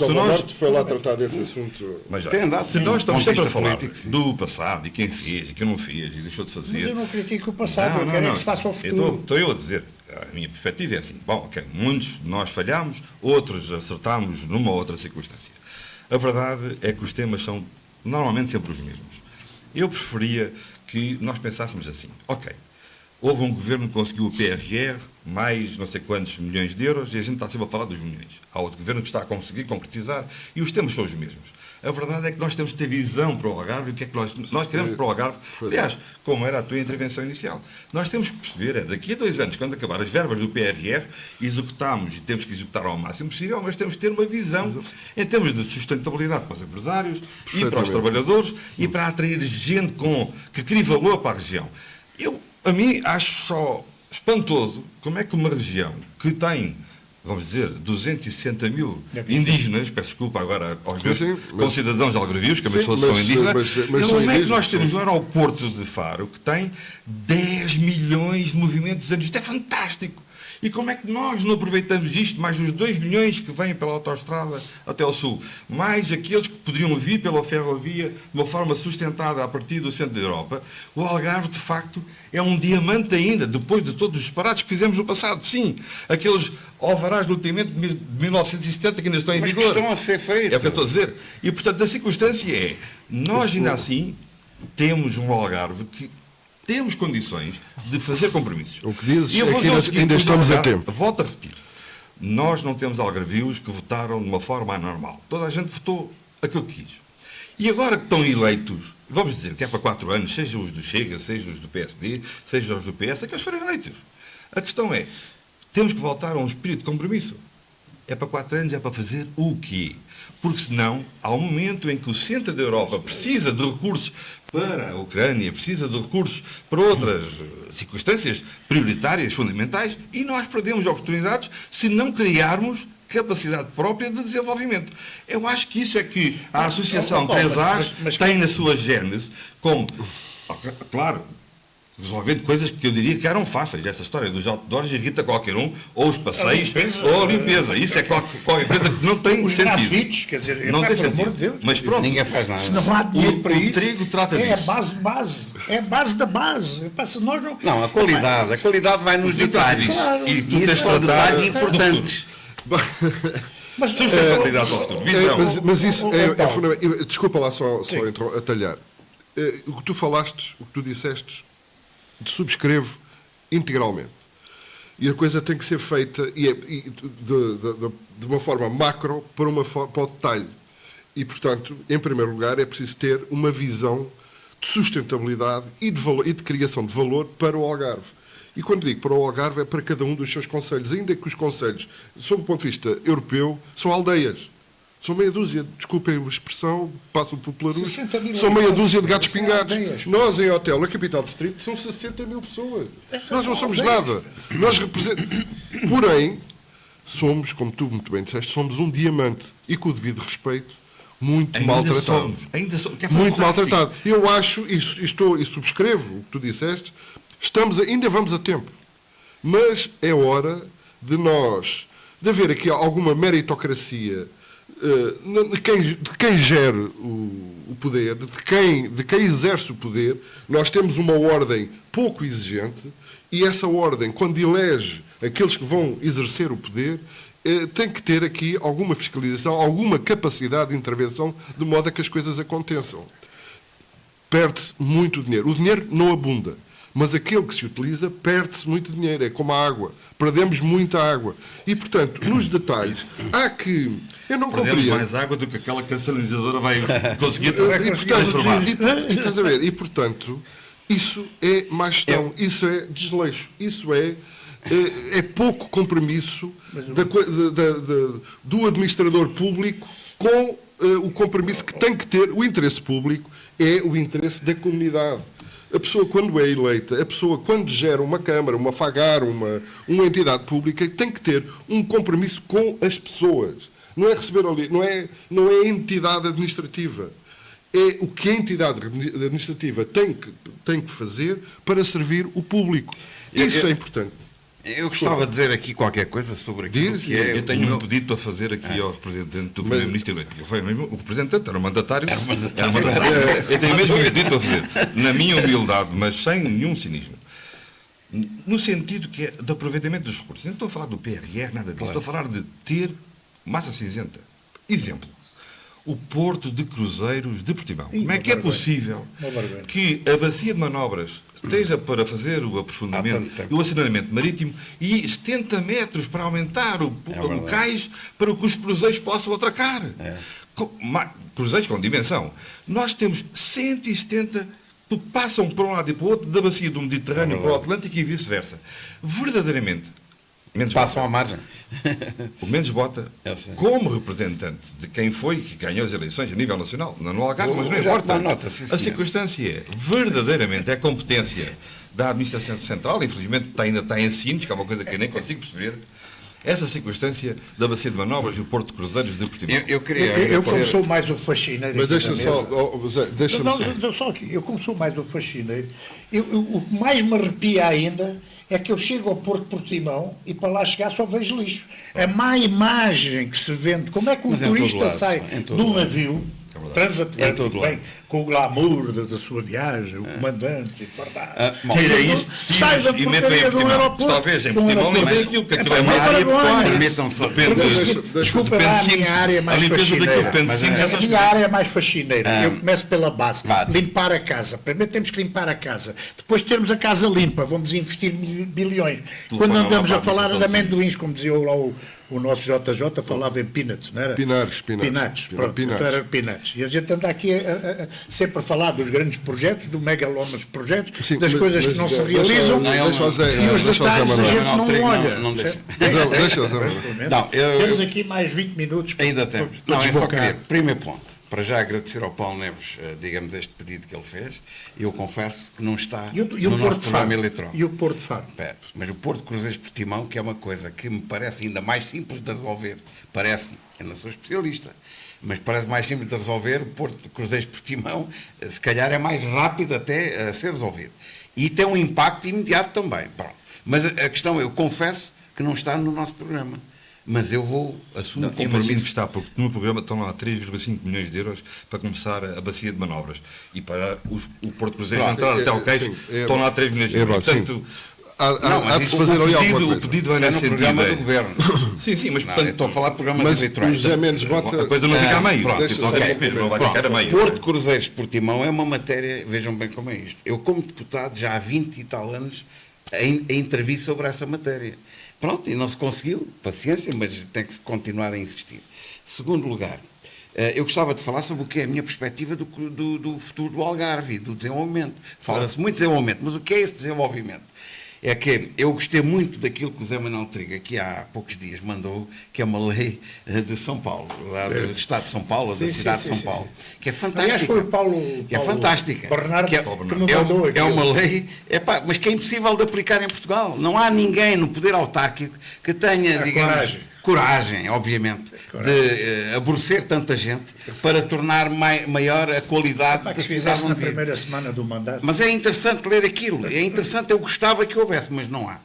nós foi lá tratar desse assunto. Mas, Tem andado, se nós estamos sempre a falar político, do passado e quem fez e quem não fez e deixou de fazer... Mas eu não critico o passado, eu quero é que se faça o futuro. Estou eu a dizer, a minha perspectiva é assim, bom, ok, muitos de nós falhámos, outros acertámos numa outra circunstância. A verdade é que os temas são normalmente sempre os mesmos. Eu preferia que nós pensássemos assim, ok, houve um governo que conseguiu o PRR, mais não sei quantos milhões de euros, e a gente está sempre a falar dos milhões. Há outro governo que está a conseguir concretizar, e os temas são os mesmos. A verdade é que nós temos que ter visão para o Algarve, e o que é que nós queremos para o Algarve. Aliás, como era a tua intervenção inicial, nós temos que perceber, daqui a 2 anos, quando acabar as verbas do PRR, executamos, e temos que executar ao máximo possível, mas temos que ter uma visão em termos de sustentabilidade para os empresários e para os trabalhadores, e para atrair gente que crie valor para a região. A mim, acho só espantoso como é que uma região que tem, vamos dizer, 260 mil indígenas, peço desculpa agora aos meus concidadãos algarvios, que também são indígenas, como é que nós temos no aeroporto de Faro, que tem 10 milhões de movimentos anos? Isto é fantástico! E como é que nós não aproveitamos isto, mais os 2 milhões que vêm pela autoestrada até ao sul, mais aqueles que poderiam vir pela ferrovia de uma forma sustentada a partir do centro da Europa? O Algarve, de facto, é um diamante ainda, depois de todos os disparates que fizemos no passado. Sim, aqueles alvarás de loteamento de 1970 que ainda estão em vigor. Mas que estão a ser feitos. É o que eu estou a dizer. E, portanto, a circunstância é, nós ainda assim temos um Algarve que temos condições de fazer compromissos. O que dizes é que ainda estamos a tempo. Volto a repetir. Nós não temos algarvios que votaram de uma forma anormal. Toda a gente votou aquilo que quis. E agora que estão eleitos, vamos dizer que é para 4 anos, seja os do Chega, seja os do PSD, seja os do PS, é que eles foram eleitos. A questão é, temos que voltar a um espírito de compromisso. É para 4 anos, é para fazer o quê? Porque senão, há um momento em que o centro da Europa precisa de recursos para a Ucrânia, precisa de recursos para outras circunstâncias prioritárias, fundamentais, e nós perdemos oportunidades se não criarmos capacidade própria de desenvolvimento. Eu acho que isso é que a Associação 3As tem na sua gênese como, claro, resolvendo coisas que eu diria que eram fáceis. Esta história dos outdoors irrita qualquer um, ou os passeios, ou a limpeza. Isso é qualquer coisa que não tem os sentido. grafites, quer dizer, não tem pelo sentido. amor de Deus. Mas pronto. Ninguém faz nada. Se não há dinheiro para isso, trigo trata é disso. a base de base. É a base da base. Nós não, a qualidade vai nos detalhes. Claro. E tu Isso tens são detalhes importantes. Mas, sustentabilidade ao futuro. Visão. Mas isso é fundamental. Desculpa lá só atalhar. O que tu falaste, o que tu disseste, subscrevo integralmente. E a coisa tem que ser feita de uma forma macro para o detalhe. E, portanto, em primeiro lugar, é preciso ter uma visão de sustentabilidade e de, valor, e de criação de valor para o Algarve. E quando digo para o Algarve, é para cada um dos seus concelhos, ainda que os concelhos, sob o ponto de vista europeu, são aldeias. São meia dúzia, desculpem a expressão, passam por Pelarus, 60 mil são meia dúzia de gatos são pingados. aldeias. Nós, em hotel, na capital distrito, são 60 mil pessoas. Nós não somos nada. Nós representamos... Porém, somos, como tu muito bem disseste, somos um diamante. E com o devido respeito, muito maltratado. Muito maltratado. Eu acho, e subscrevo o que tu disseste, ainda vamos a tempo. Mas é hora de haver aqui alguma meritocracia de quem gere o poder, de quem exerce o poder. Nós temos uma ordem pouco exigente e essa ordem, quando elege aqueles que vão exercer o poder, tem que ter aqui alguma fiscalização, alguma capacidade de intervenção, de modo a que as coisas aconteçam. Perde-se muito dinheiro. O dinheiro não abunda, mas aquele que se utiliza perde-se muito dinheiro. É como a água. Perdemos muita água. E, portanto, nos detalhes, há que... Eu não Perdemos compreendo. mais água do que aquela que a salinizadora vai conseguir transformar. transformar. Estás a ver? E, portanto, isso é má gestão, isso é desleixo, isso é pouco compromisso do administrador público com o compromisso que tem que ter. O interesse público é o interesse da comunidade. A pessoa, quando é eleita, a pessoa, quando gera uma Câmara, uma FAGAR, uma entidade pública, tem que ter um compromisso com as pessoas. Não é receber ali, não é entidade administrativa. É o que a entidade administrativa tem que fazer para servir o público. Isso é importante. Eu gostava de dizer aqui qualquer coisa sobre aquilo que é... Eu tenho um pedido para fazer aqui ao representante do Primeiro-Ministro eleito. Foi mesmo o representante, era o mandatário. Eu tenho mesmo um pedido para fazer. Na minha humildade, mas sem nenhum cinismo. No sentido que é de aproveitamento dos recursos. Não estou a falar do PRR, nada disso. Claro. Estou a falar de ter massa cinzenta. Exemplo. O Porto de Cruzeiros de Portimão. Como é que é possível que a bacia de manobras esteja para fazer o aprofundamento e o acionamento marítimo e 70 metros para aumentar o cais para que os cruzeiros possam atracar? Cruzeiros com dimensão. Nós temos 170 que passam para um lado e para o outro da bacia do Mediterrâneo para o Atlântico e vice-versa. Verdadeiramente. Passam à margem. O Mendes Bota, como representante de quem foi que ganhou as eleições a nível nacional, não no Algarve, mas não importa. A circunstância é, verdadeiramente, é competência da administração central, infelizmente ainda está em Sines, que é uma coisa que eu nem consigo perceber, essa circunstância da bacia de manobras e o Porto de Cruzeiros de Portimão. Eu como sou mais o faxineiro... Mas deixa só... Só aqui. Eu como sou mais o faxineiro, o que mais me arrepia ainda é que eu chego ao Porto de Portimão e para lá chegar só vejo lixo. A má imagem que se vende, como é que um turista sai de um navio transatlântico, bem, com o glamour da sua viagem, o comandante, Tira isso de Sines e mete em Portimão. Talvez em Portimão nem vê aquilo, que aquilo é uma área pecuária. Desculpa lá, a minha área é mais faxineira. A minha área é mais faxineira. Eu começo pela base. Limpar a casa. Primeiro temos que limpar a casa. Depois termos a casa limpa. Vamos investir bilhões. Quando andamos a falar de amendoins, como dizia lá o nosso JJ, falava em peanuts, não era? Pinares. Pronto, era peanuts. E a gente anda aqui sempre a falar dos grandes projetos, do megalómanos projetos, das coisas que não se realizam, e os detalhes a gente não olha. Deixa o Zé Manuel. Temos aqui mais 20 minutos. Ainda temos. Não, é só querer. Primeiro ponto. Para já agradecer ao Paulo Neves, digamos, este pedido que ele fez. Eu confesso que não está no nosso programa eleitoral. E o Porto de Faro? Mas o Porto de Cruzeiros de Portimão, que é uma coisa que me parece ainda mais simples de resolver. Parece-me, eu não sou especialista, mas parece mais simples de resolver. O Porto de Cruzeiros de Portimão, se calhar, é mais rápido até a ser resolvido. E tem um impacto imediato também. Pronto. Mas a questão, eu confesso que não está no nosso programa. Mas eu vou assumir o compromisso. Que está, porque no programa estão lá 3,5 milhões de euros para começar a bacia de manobras. E para o Porto Cruzeiro entrar até ao Cais, estão lá 3 milhões de euros. Portanto, há de se fazer ali alguma coisa. O pedido vai nesse sentido. Do governo. Sim, mas portanto... Estou a falar de programas eleitorais. José Mendes Bota... A coisa não fica a meio. Não vai ficar a meio. Porto Cruzeiros de Portimão é uma matéria, vejam bem como é isto. Eu, como deputado, já há 20 e tal anos, a intervi sobre essa matéria. Pronto, e não se conseguiu, paciência, mas tem que se continuar a insistir. Segundo lugar, Eu gostava de falar sobre o que é a minha perspectiva do futuro do Algarve, do desenvolvimento. Fala-se muito de desenvolvimento, mas o que é esse desenvolvimento? É que eu gostei muito daquilo que o Zé Manuel Triga, que há poucos dias mandou, que é uma lei de São Paulo, lá do Estado de São Paulo, da cidade de São Paulo, que é fantástica. Aliás, foi o Paulo que é fantástica. Bernardo que me mandou aqui. É uma lei, mas que é impossível de aplicar em Portugal. Não há ninguém no poder autárquico que tenha, digamos, coragem, obviamente, de aborrecer tanta gente para tornar maior a qualidade da cidade na primeira semana do mandato. Mas é interessante ler aquilo, é interessante, eu gostava que houvesse, mas não há.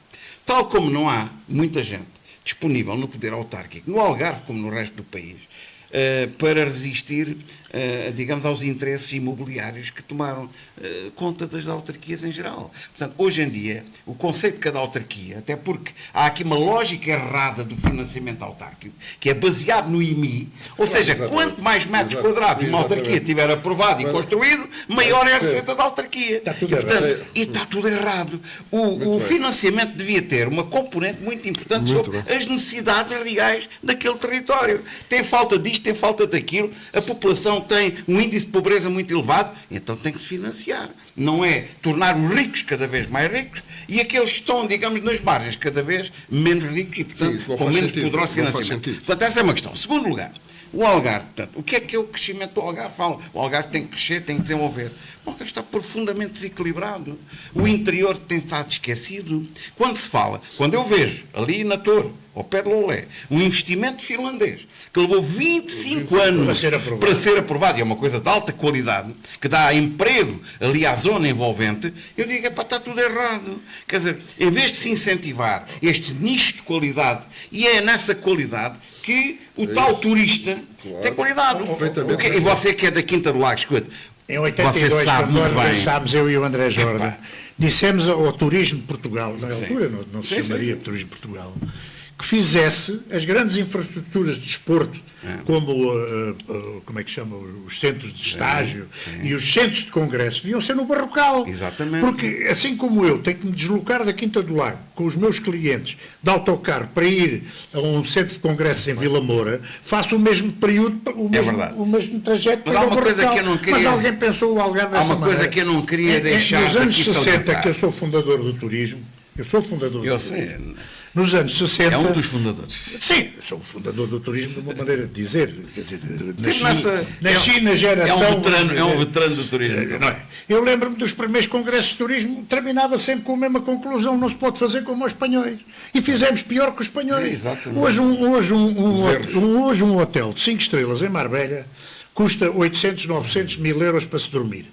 Tal como não há muita gente disponível no poder autárquico, no Algarve como no resto do país, para resistir, digamos, aos interesses imobiliários que tomaram conta das autarquias em geral. Portanto, hoje em dia, o conceito de cada autarquia, até porque há aqui uma lógica errada do financiamento autárquico, que é baseado no IMI, ou seja, exatamente. Quanto mais metros quadrados uma autarquia tiver aprovado e construído, maior é a receita da autarquia. Está tudo E está tudo errado. O financiamento devia ter uma componente muito importante sobre as necessidades reais daquele território. Tem falta disto, tem falta daquilo, a população tem um índice de pobreza muito elevado, então tem que se financiar. Não é tornar os ricos cada vez mais ricos e aqueles que estão, digamos, nas margens cada vez menos ricos e, portanto, com menos poderoso financiamento. Portanto, essa é uma questão. Segundo lugar, o Algarve, portanto, o que é o crescimento do Algarve? Fala, o Algarve tem que crescer, tem que desenvolver. O Algarve está profundamente desequilibrado. O interior tem estado esquecido. Quando eu vejo ali na Torre, ao pé de Lolé, um investimento finlandês que levou 25 anos para ser aprovado, e é uma coisa de alta qualidade, que dá emprego ali à zona envolvente, eu digo, está tudo errado. Quer dizer, em vez de se incentivar este nicho de qualidade, e é nessa qualidade que o tal turista tem qualidade. E você que é da Quinta do Lago, escuta, em 82, quando nós lançámos, eu e o André Jorda, dissemos ao Turismo de Portugal, na altura não se chamaria Turismo de Portugal, que fizesse as grandes infraestruturas de desporto, como como é que chama, os centros de estágio e os centros de congresso, deviam ser no Barrocal. Exatamente. Porque, assim como eu tenho que me deslocar da Quinta do Lago com os meus clientes de autocarro para ir a um centro de congressos em Vila Moura, faço o mesmo período, o mesmo trajeto para o Barrocal. Mas alguém pensou o Algarve dessa maneira. Há uma coisa que eu não queria deixar nos anos aqui 60, que eu sou fundador do turismo, nos anos 60... É um dos fundadores. Sim, sou o fundador do turismo de uma maneira de dizer. Quer dizer, nasci na geração... É um veterano do turismo. Não é? Eu lembro-me dos primeiros congressos de turismo, terminava sempre com a mesma conclusão, não se pode fazer como os espanhóis. E fizemos pior que os espanhóis. Exatamente. Hoje um hotel de 5 estrelas em Marbella custa 800, 900 mil euros para se dormir.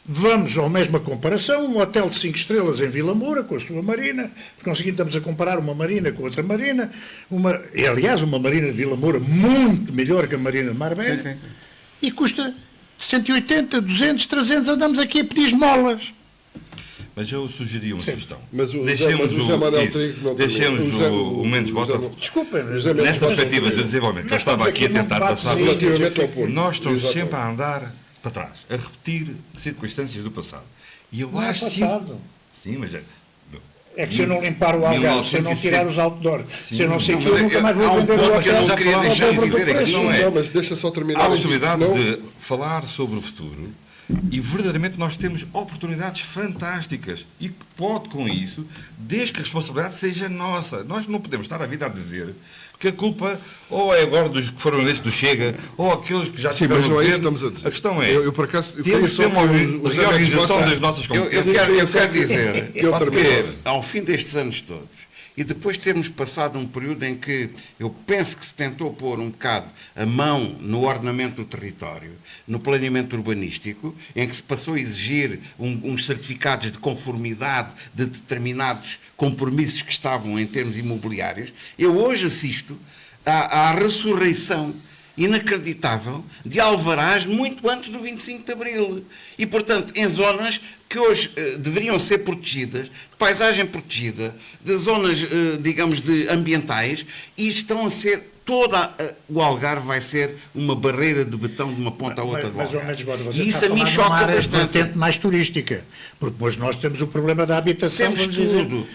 Vamos à mesma comparação, um hotel de 5 estrelas em Vila Moura, com a sua marina, conseguimos estamos a comparar uma marina com outra marina, aliás, uma marina de Vila Moura muito melhor que a marina de Marbella, sim. E custa 180, 200, 300, andamos aqui a pedir esmolas. Mas eu sugeri uma sugestão. Mas o Zé Manuel Trigo não deixemos o Mendes Bota. Desculpem, nessas perspectivas de desenvolvimento que eu estava aqui a tentar passar, nós estamos sempre a andar para trás, a repetir circunstâncias do passado. E eu acho que... Sim, mas é que se eu não limpar o Algarve, se eu não tirar os outdoors, se eu não sei o que, eu nunca mais vou vender o hotel. Que eu não queria deixar de dizer aqui, não é? Mas deixa só terminar. Há a possibilidade de falar sobre o futuro e verdadeiramente nós temos oportunidades fantásticas e que pode com isso, desde que a responsabilidade seja nossa. Nós não podemos estar a vida a dizer que a culpa ou é agora dos que foram eleitos do Chega ou aqueles que já tiveram. Sim, mas não é isso que estamos a dizer. A questão é, eu por acaso, temos que ter uma reorganização das nossas competências. Eu quero dizer que ao fim destes anos todos, e depois de termos passado um período em que eu penso que se tentou pôr um bocado a mão no ordenamento do território, no planeamento urbanístico, em que se passou a exigir uns certificados de conformidade de determinados compromissos que estavam em termos imobiliários, eu hoje assisto à ressurreição inacreditável de alvarás muito antes do 25 de Abril. E, portanto, em zonas que hoje deveriam ser protegidas, de paisagem protegida, de zonas, digamos, de ambientais, e estão a ser o Algarve vai ser uma barreira de betão de uma ponta à outra do Algarve. E isso a mim choca bastante. Mais turística, porque hoje nós temos o problema da habitação. Temos tudo.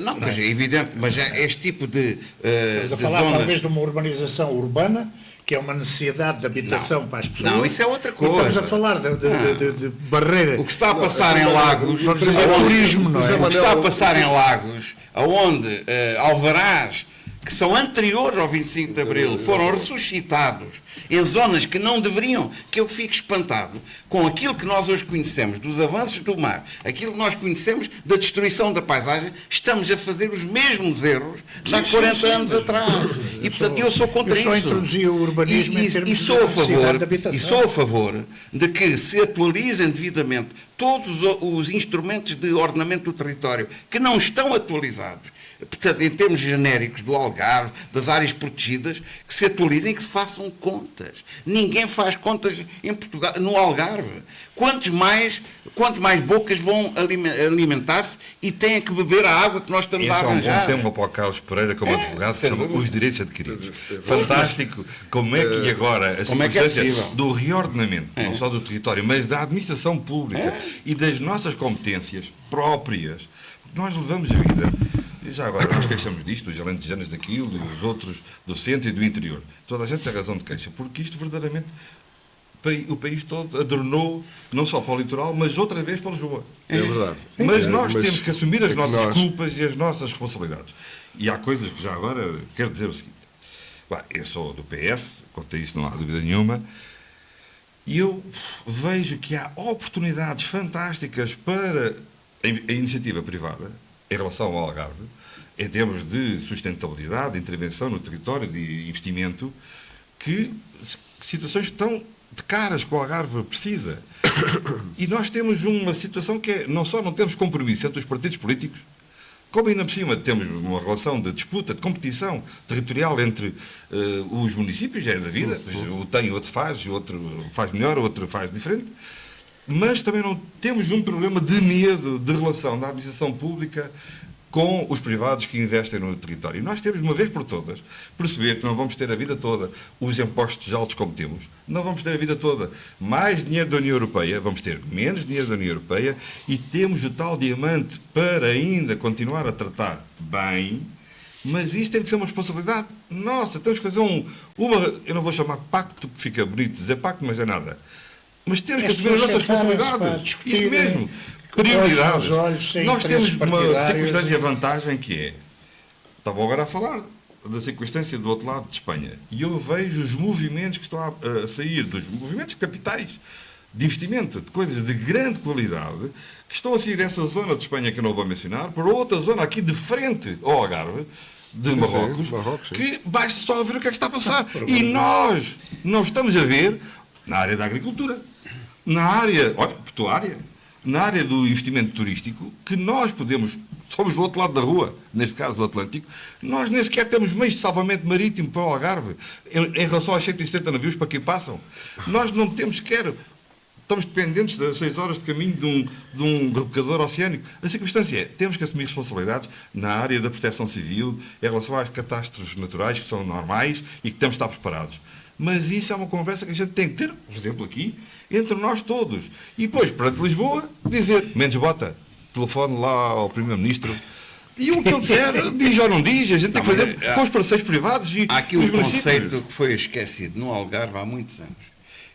Não, mas é evidente, mas este tipo de Estamos a falar zonas... talvez de uma urbanização urbana que é uma necessidade de habitação para as pessoas. Não, isso é outra coisa. Estamos a falar de barreira. O que está a passar em Lagos, Por exemplo, turismo, não é? o que está a passar em Lagos, onde alvarás que são anteriores ao 25 de Abril foram ressuscitados em zonas que não deveriam, que eu fico espantado com aquilo que nós hoje conhecemos dos avanços do mar, aquilo que nós conhecemos da destruição da paisagem, estamos a fazer os mesmos erros de há 40 anos atrás. E, portanto, eu sou contra isso. Eu só introduzi o urbanismo em termos sou a de necessidade de favor, habitação. e sou a favor de que se atualizem devidamente todos os instrumentos de ordenamento do território que não estão atualizados, portanto, em termos genéricos do Algarve, das áreas protegidas, que se atualizem e que se façam contas. Ninguém faz contas em Portugal, no Algarve. Quanto mais bocas vão alimentar-se e têm que beber a água que nós estamos a arranjar. Esse é um bom tema para o Carlos Pereira, como advogado, que chama os direitos adquiridos. Fantástico. Como é que agora a circunstância do reordenamento, não só do território, mas da administração pública e das nossas competências próprias, porque nós levamos a vida. E já agora, nós queixamos disto, os alentejanos daquilo, e os outros do centro e do interior. Toda a gente tem razão de queixa, porque isto verdadeiramente, o país todo adornou, não só para o litoral, mas outra vez para Lisboa. É verdade. Mas nós temos que assumir as nossas culpas e as nossas responsabilidades. E há coisas que já agora quero dizer o seguinte. Eu sou do PS, quanto a isso não há dúvida nenhuma, e eu vejo que há oportunidades fantásticas para a iniciativa privada, em relação ao Algarve, em termos de sustentabilidade, de intervenção no território, de investimento, que situações tão de caras que o Algarve precisa. E nós temos uma situação que é, não só não temos compromisso entre os partidos políticos, como ainda por cima temos uma relação de disputa, de competição territorial entre os municípios, é da vida, o tem, outro faz, o outro faz melhor, o outro faz diferente. Mas também não temos um problema de medo de relação da administração pública com os privados que investem no território. E nós temos, uma vez por todas, perceber que não vamos ter a vida toda os impostos altos como temos, não vamos ter a vida toda mais dinheiro da União Europeia, vamos ter menos dinheiro da União Europeia e temos o tal diamante para ainda continuar a tratar bem, mas isto tem que ser uma responsabilidade nossa. Temos que fazer eu não vou chamar pacto, que fica bonito dizer pacto, mas é nada. Mas temos que assumir as nossas responsabilidades. Isso mesmo. Prioridades. Nós temos uma circunstância vantagem que é... Estava agora a falar da circunstância do outro lado de Espanha. E eu vejo os movimentos que estão a sair, dos movimentos capitais de investimento, de coisas de grande qualidade, que estão a sair dessa zona de Espanha que eu não vou mencionar, para outra zona aqui de frente ao Algarve, de Marrocos, que basta só ver o que é que está a passar. E nós não estamos a ver na área da agricultura, na área portuária, na área do investimento turístico, que nós somos do outro lado da rua, neste caso do Atlântico, nós nem sequer temos meios de salvamento marítimo para o Algarve, em relação aos 170 navios para que passam. Nós não temos sequer, estamos dependentes das 6 horas de caminho de um rebocador oceânico. A circunstância é, temos que assumir responsabilidades na área da proteção civil, em relação às catástrofes naturais, que são normais e que temos de estar preparados. Mas isso é uma conversa que a gente tem que ter, por exemplo, aqui, entre nós todos. E depois, perante Lisboa, dizer, menos bota, telefone lá ao Primeiro-Ministro. E o que ele disser, diz ou não diz, a gente tem que fazer com os parceiros privados e há aqui os um conceito que foi esquecido no Algarve há muitos anos,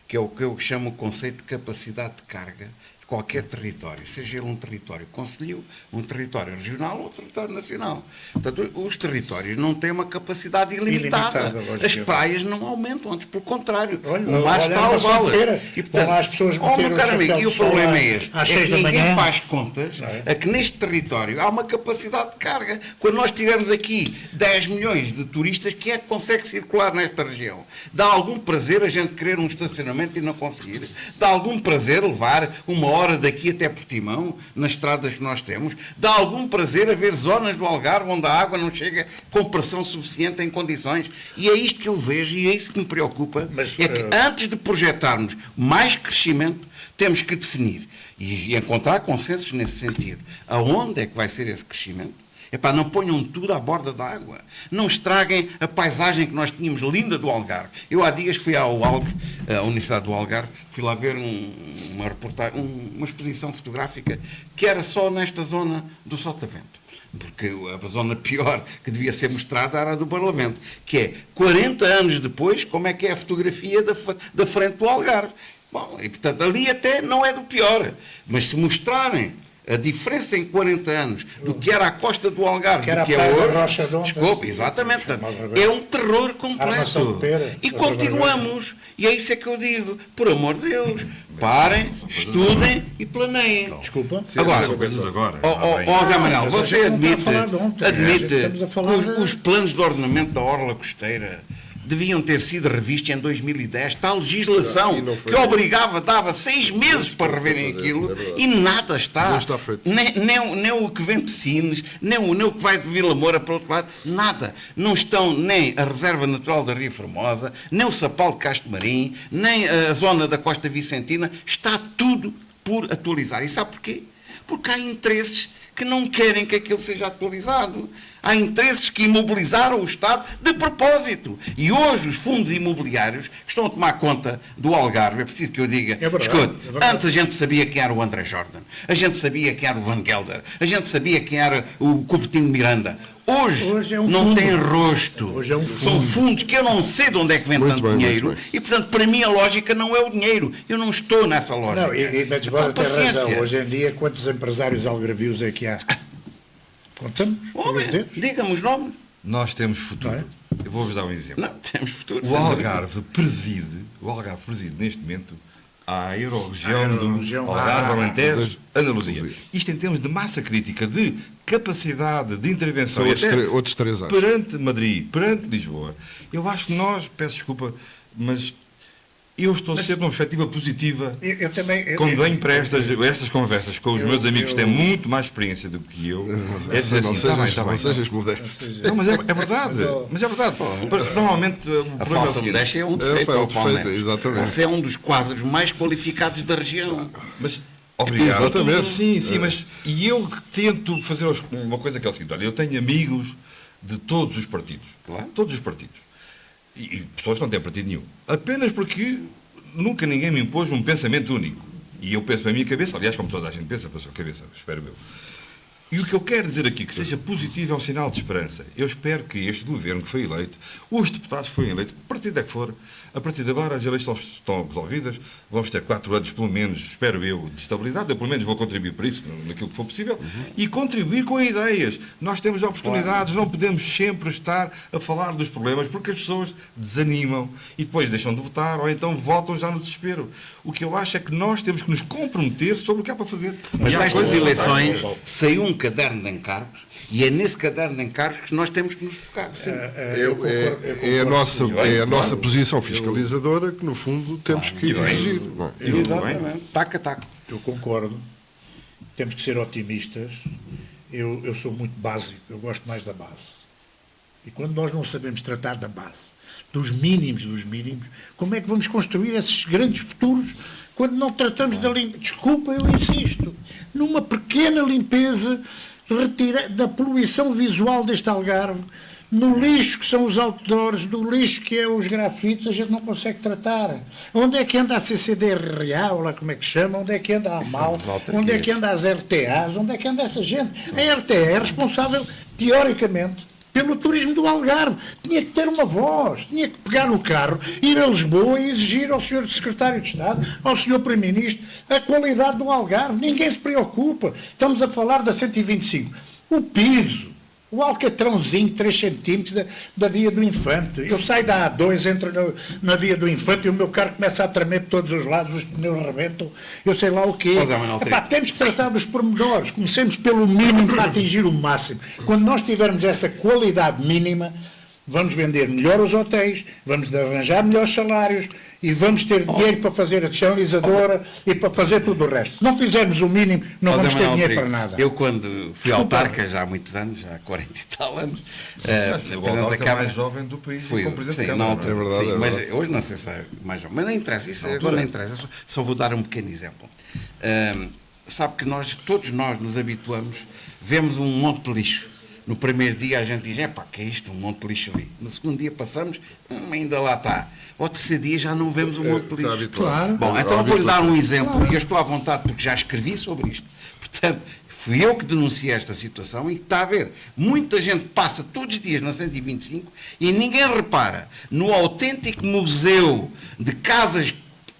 que é o que eu chamo o conceito de capacidade de carga de qualquer território, seja ele um território concelhio, um território regional ou um território nacional. Portanto, os territórios não têm uma capacidade ilimitada. As praias não aumentam, antes pelo contrário. O mar está a levá-las. E, portanto, as pessoas meu caro amigo, e o problema é este. Às É 6 que da ninguém manhã faz contas a que neste território há uma capacidade de carga. Quando nós tivermos aqui 10 milhões de turistas, quem é que consegue circular nesta região? Dá algum prazer a gente querer um estacionamento e não conseguir? Dá algum prazer levar uma hora daqui até Portimão, nas estradas que nós temos? Dá algum prazer haver zonas do Algarve onde a água não chega com pressão suficiente em condições? E é isto que eu vejo e é isso que me preocupa, é que antes de projetarmos mais crescimento, temos que definir e encontrar consensos nesse sentido. Aonde é que vai ser esse crescimento? Epá, não ponham tudo à borda da água. Não estraguem a paisagem que nós tínhamos linda do Algarve. Eu há dias fui ao Algarve, à Universidade do Algarve, fui lá ver uma exposição fotográfica que era só nesta zona do Sotavento. porque a zona pior que devia ser mostrada era a do Barlavento, que é 40 anos depois, como é que é a fotografia da frente do Algarve. Bom, e portanto ali até não é do pior, mas se mostrarem a diferença em 40 anos do que era a costa do Algarve, que era do que a é Praia da hoje, Rocha de Onda. desculpe, exatamente, é um terror Armação de completo. pera, E continuamos, e é isso é que eu digo, por amor de Deus, parem, estudem e planeiem. Desculpa. Agora, São coisas agora. Zé Manuel, mas você a gente não está a admite, falar de ontem, estamos a falar que de- os planos de ordenamento da Orla Costeira deviam ter sido revistos em 2010, tal legislação E não foi que feito. obrigava, dava 6 meses para reverem Pois é, aquilo é verdade. e nada está. Não está feito. Nem o que vem de Sines, nem o que vai de Vila Moura para o outro lado, nada. Não estão nem a Reserva Natural da Ria Formosa, nem o Sapal de Castro Marim, nem a zona da Costa Vicentina, está tudo por atualizar. E sabe porquê? Porque há interesses que não querem que aquilo seja atualizado. Há interesses que imobilizaram o Estado de propósito. E hoje os fundos imobiliários que estão a tomar conta do Algarve, é preciso que eu diga, verdade, escute, é verdade. antes a gente sabia quem era o André Jordan, a gente sabia quem era o Van Gelder, a gente sabia quem era o Coutinho de Miranda. Hoje é um não fundo. tem rosto. Hoje é um São fundo. fundos que eu não sei de onde é que vem Muito tanto bem, muito dinheiro. bem. E, portanto, para mim a lógica não é o dinheiro. Eu não estou nessa lógica. Não, e Metzboda tem Paciência. razão. Hoje em dia, quantos empresários algarvios é que há? Contamos? Homem, pelos dedos? diga-me os nomes. Nós temos futuro. Não é? Eu vou-vos dar um exemplo. Não, temos futuro. O sem dúvida. Algarve preside neste momento a Euroregião do Euroregião, Algarve, Alentejo, Andaluzia. Andaluzia. Isto em termos de massa crítica, de capacidade de intervenção São e outros até outros 3 anos. perante Madrid, perante Lisboa. Eu acho que nós, peço desculpa, mas eu estou sempre numa perspectiva positiva. Eu também. Quando venho para estas conversas com os meus amigos que têm muito mais experiência do que eu, é dizer assim, Não está bem, sejas, está bem. não sejas modesto. Não, mas é verdade. Mas é verdade. Normalmente o A problema é o falsa seguinte, modéstia é um É, defeito, pá, é um ó, Paulo defeito, Neves. exatamente. Você é um dos quadros mais qualificados da região. Mas, obrigado. Exatamente. Sim, mas e eu tento fazer uma coisa que é o seguinte, olha, eu tenho amigos de todos os partidos. Claro. Todos os partidos. E pessoas que não têm partido nenhum. Apenas porque nunca ninguém me impôs um pensamento único. E eu penso para a minha cabeça, aliás, como toda a gente pensa para a sua cabeça, espero eu. E o que eu quero dizer aqui, que seja positivo, é um sinal de esperança. Eu espero que este governo que foi eleito, os deputados que foram eleitos, que partido é que for, a partir de agora as eleições estão resolvidas, vamos ter 4 anos, pelo menos, espero eu, de estabilidade, eu pelo menos vou contribuir para isso, naquilo que for possível, e contribuir com ideias. Nós temos oportunidades, não podemos sempre estar a falar dos problemas, porque as pessoas desanimam e depois deixam de votar, ou então votam já no desespero. O que eu acho é que nós temos que nos comprometer sobre o que há para fazer. Mas E há nestas coisas eleições fantásticas. saiu um caderno de encargos e é nesse caderno de encargos que nós temos que nos focar. É a nossa posição fiscalizadora que, no fundo, temos que exigir. não é? Exatamente. Taca, taca. Eu concordo. Temos que ser otimistas. Eu sou muito básico. Eu gosto mais da base. E quando nós não sabemos tratar da base, dos mínimos, como é que vamos construir esses grandes futuros quando não tratamos da limpeza? Desculpa, eu insisto. Numa pequena limpeza da poluição visual deste Algarve, no lixo que são os outdoors, do lixo que é os grafites, a gente não consegue tratar. Onde é que anda a CCDRA, ou lá como é que chama? Onde é que anda a AMAL? Onde é que anda as RTAs? Onde é que anda essa gente? A RTA é responsável, teoricamente, pelo turismo do Algarve. Tinha que ter uma voz, tinha que pegar no carro, ir a Lisboa e exigir ao Sr. Secretário de Estado, ao Sr. Primeiro-Ministro, a qualidade do Algarve. Ninguém se preocupa. Estamos a falar da 125. O piso, o alcatrãozinho, 3 centímetros da Via do Infante. Eu saio da A2, entro na Via do Infante e o meu carro começa a tremer por todos os lados, os pneus rebentam, eu sei lá o quê. Epá, temos que tratar dos pormenores. Comecemos pelo mínimo para atingir o máximo. Quando nós tivermos essa qualidade mínima, vamos vender melhor os hotéis, vamos arranjar melhores salários e vamos ter dinheiro para fazer a descentralizadora e para fazer tudo o resto. Se não fizermos o mínimo, não vamos ter dinheiro para nada. Eu, quando fui autarca, já há muitos anos, já há 40 e tal anos, O Algarve é mais jovem do país fui, como Presidente sim, da na Câmara. altura, É verdade, sim, é mas verdade. hoje não sei se é mais jovem, mas não interessa, isso agora não interessa, só vou dar um pequeno exemplo. Sabe que todos nós nos habituamos, vemos um monte de lixo. No primeiro dia a gente diz, epá, que é isto, um monte de lixo ali. No segundo dia passamos, ainda lá está. Ao terceiro dia já não vemos um monte de lixo. Claro. Bom, então vou-lhe dar um exemplo, e eu estou à vontade porque já escrevi sobre isto. Portanto, fui eu que denunciei esta situação e que está a ver. Muita gente passa todos os dias na 125 e ninguém repara no autêntico museu de casas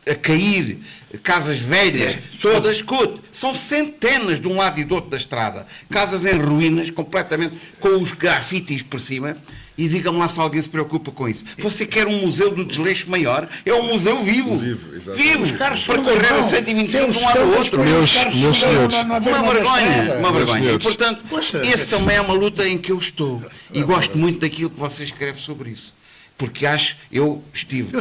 a cair, casas velhas, todas, escute, são centenas de um lado e do outro da estrada, casas em ruínas, completamente, com os grafites por cima, e digam-me lá se alguém se preocupa com isso. Você quer um museu do desleixo maior? É um museu vivo. Vivo. Os carros Para correr a 125 de um lado ao outro. Meus senhores. Uma vergonha. Uma vergonha. E, senhores. portanto, esse também é uma luta em que eu estou. E gosto muito daquilo que você escreve sobre isso. Porque eu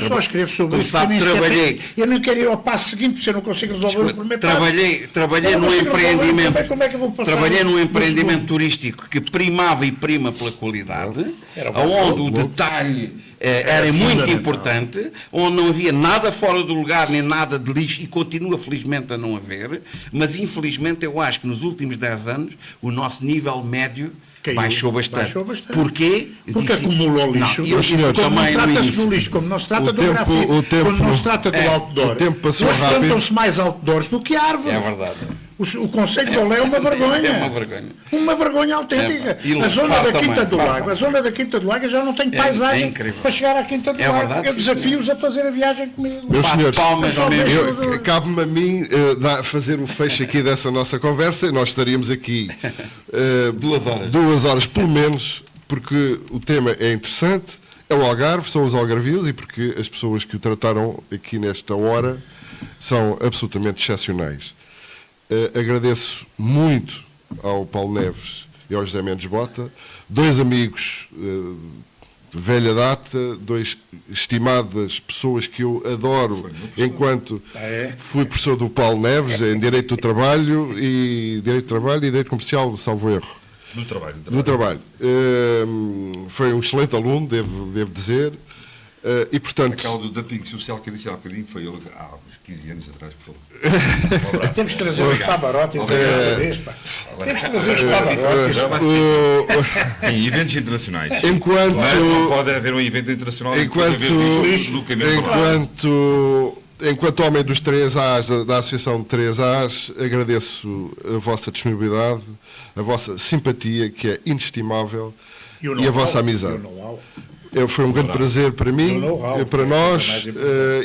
só escrevo sobre como isso. sabe, trabalhei. Eu não quero ir ao passo seguinte, porque eu não consigo resolver o primeiro passo. Trabalhei num empreendimento. Como é que eu vou passar Trabalhei num no empreendimento segundo? turístico que primava e prima pela qualidade, Era onde o detalhe era muito importante, onde não havia nada fora do lugar, nem nada de lixo, e continua felizmente a não haver, mas infelizmente eu acho que nos últimos 10 anos o nosso nível médio Caiu. baixou bastante. Baixou bastante. Porquê? Porque acumulou lixo. Não, eu disse senhores, Como também não no trata-se início. do lixo, como não se trata O do tempo- grafite, o tempo- como não se trata do outdoor. o tempo passou Hoje rápido. plantam-se mais outdoors do que árvores. É verdade. O conceito de Olé é uma vergonha. É uma vergonha. Uma vergonha autêntica. É, e A zona faz da também, Quinta do faz Lago. também. A zona da Quinta do Lago já não tem É paisagem incrível. para chegar à Quinta do É Lago. verdade, Eu sim, desafio-os a fazer a viagem comigo. Meus Bate senhores, palmas ao mesmo. cabe-me a mim fazer o fecho aqui dessa nossa conversa e nós estaríamos aqui 2 horas. 2 horas pelo menos, porque o tema é interessante, é o Algarve, são os algarvios e porque as pessoas que o trataram aqui nesta hora são absolutamente excepcionais. Agradeço muito ao Paulo Neves e ao José Mendes Bota, 2 amigos de velha data, 2 estimadas pessoas que eu adoro enquanto fui professor do Paulo Neves em Direito do Trabalho e Direito Comercial, salvo erro. Do trabalho. No trabalho. Foi um excelente aluno, devo dizer. E, portanto, Aquela do dumping social que eu disse há bocadinho foi ele há uns 15 anos atrás que falou. Temos de trazer os Pavarotis outra vez, pá. Temos de trazer os Pavarotis. Sim, eventos internacionais. Mas enquanto, não pode haver um evento internacional e depois haver lixo. enquanto homem dos 3As, da Associação de 3As, agradeço a vossa disponibilidade, a vossa simpatia, que é inestimável, e a vossa amizade. Foi um grande prazer para mim, para nós,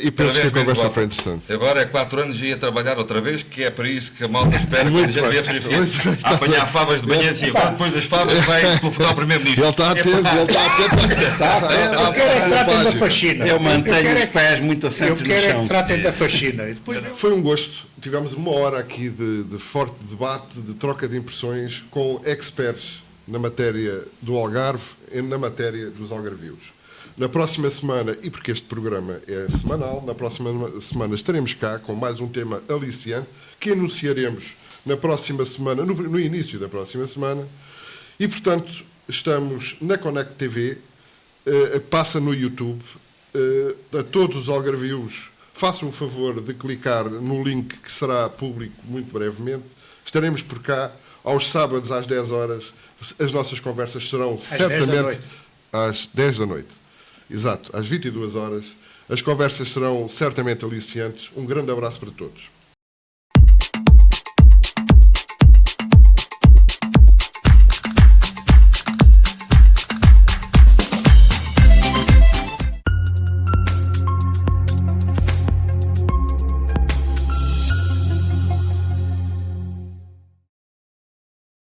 e penso que a conversa foi interessante. Agora é 4 anos e ia trabalhar outra vez, que é para isso que a malta espera Muito que a bem. gente Muito bem. viesse a apanhar favas de manhã assim. Agora depois das favas vai telefonar o primeiro-ministro. Ele está atento, Eu quero é que tratem da faxina. Eu mantenho os pés muito assentos Eu no quero é chão. que tratem da faxina. E depois Foi um gosto. Tivemos 1 hora aqui de forte debate, de troca de impressões com experts na matéria do Algarve e na matéria dos algarvios. Na próxima semana, e porque este programa é semanal, na próxima semana estaremos cá com mais um tema aliciante que anunciaremos na próxima semana, no início da próxima semana. E, portanto, estamos na Connect TV, passa no YouTube, a todos os algarvios, façam o favor de clicar no link que será público muito brevemente. Estaremos por cá aos sábados às 10 horas. As nossas conversas serão certamente às 10 da noite. Exato, às 22 horas. As conversas serão certamente aliciantes. Um grande abraço para todos.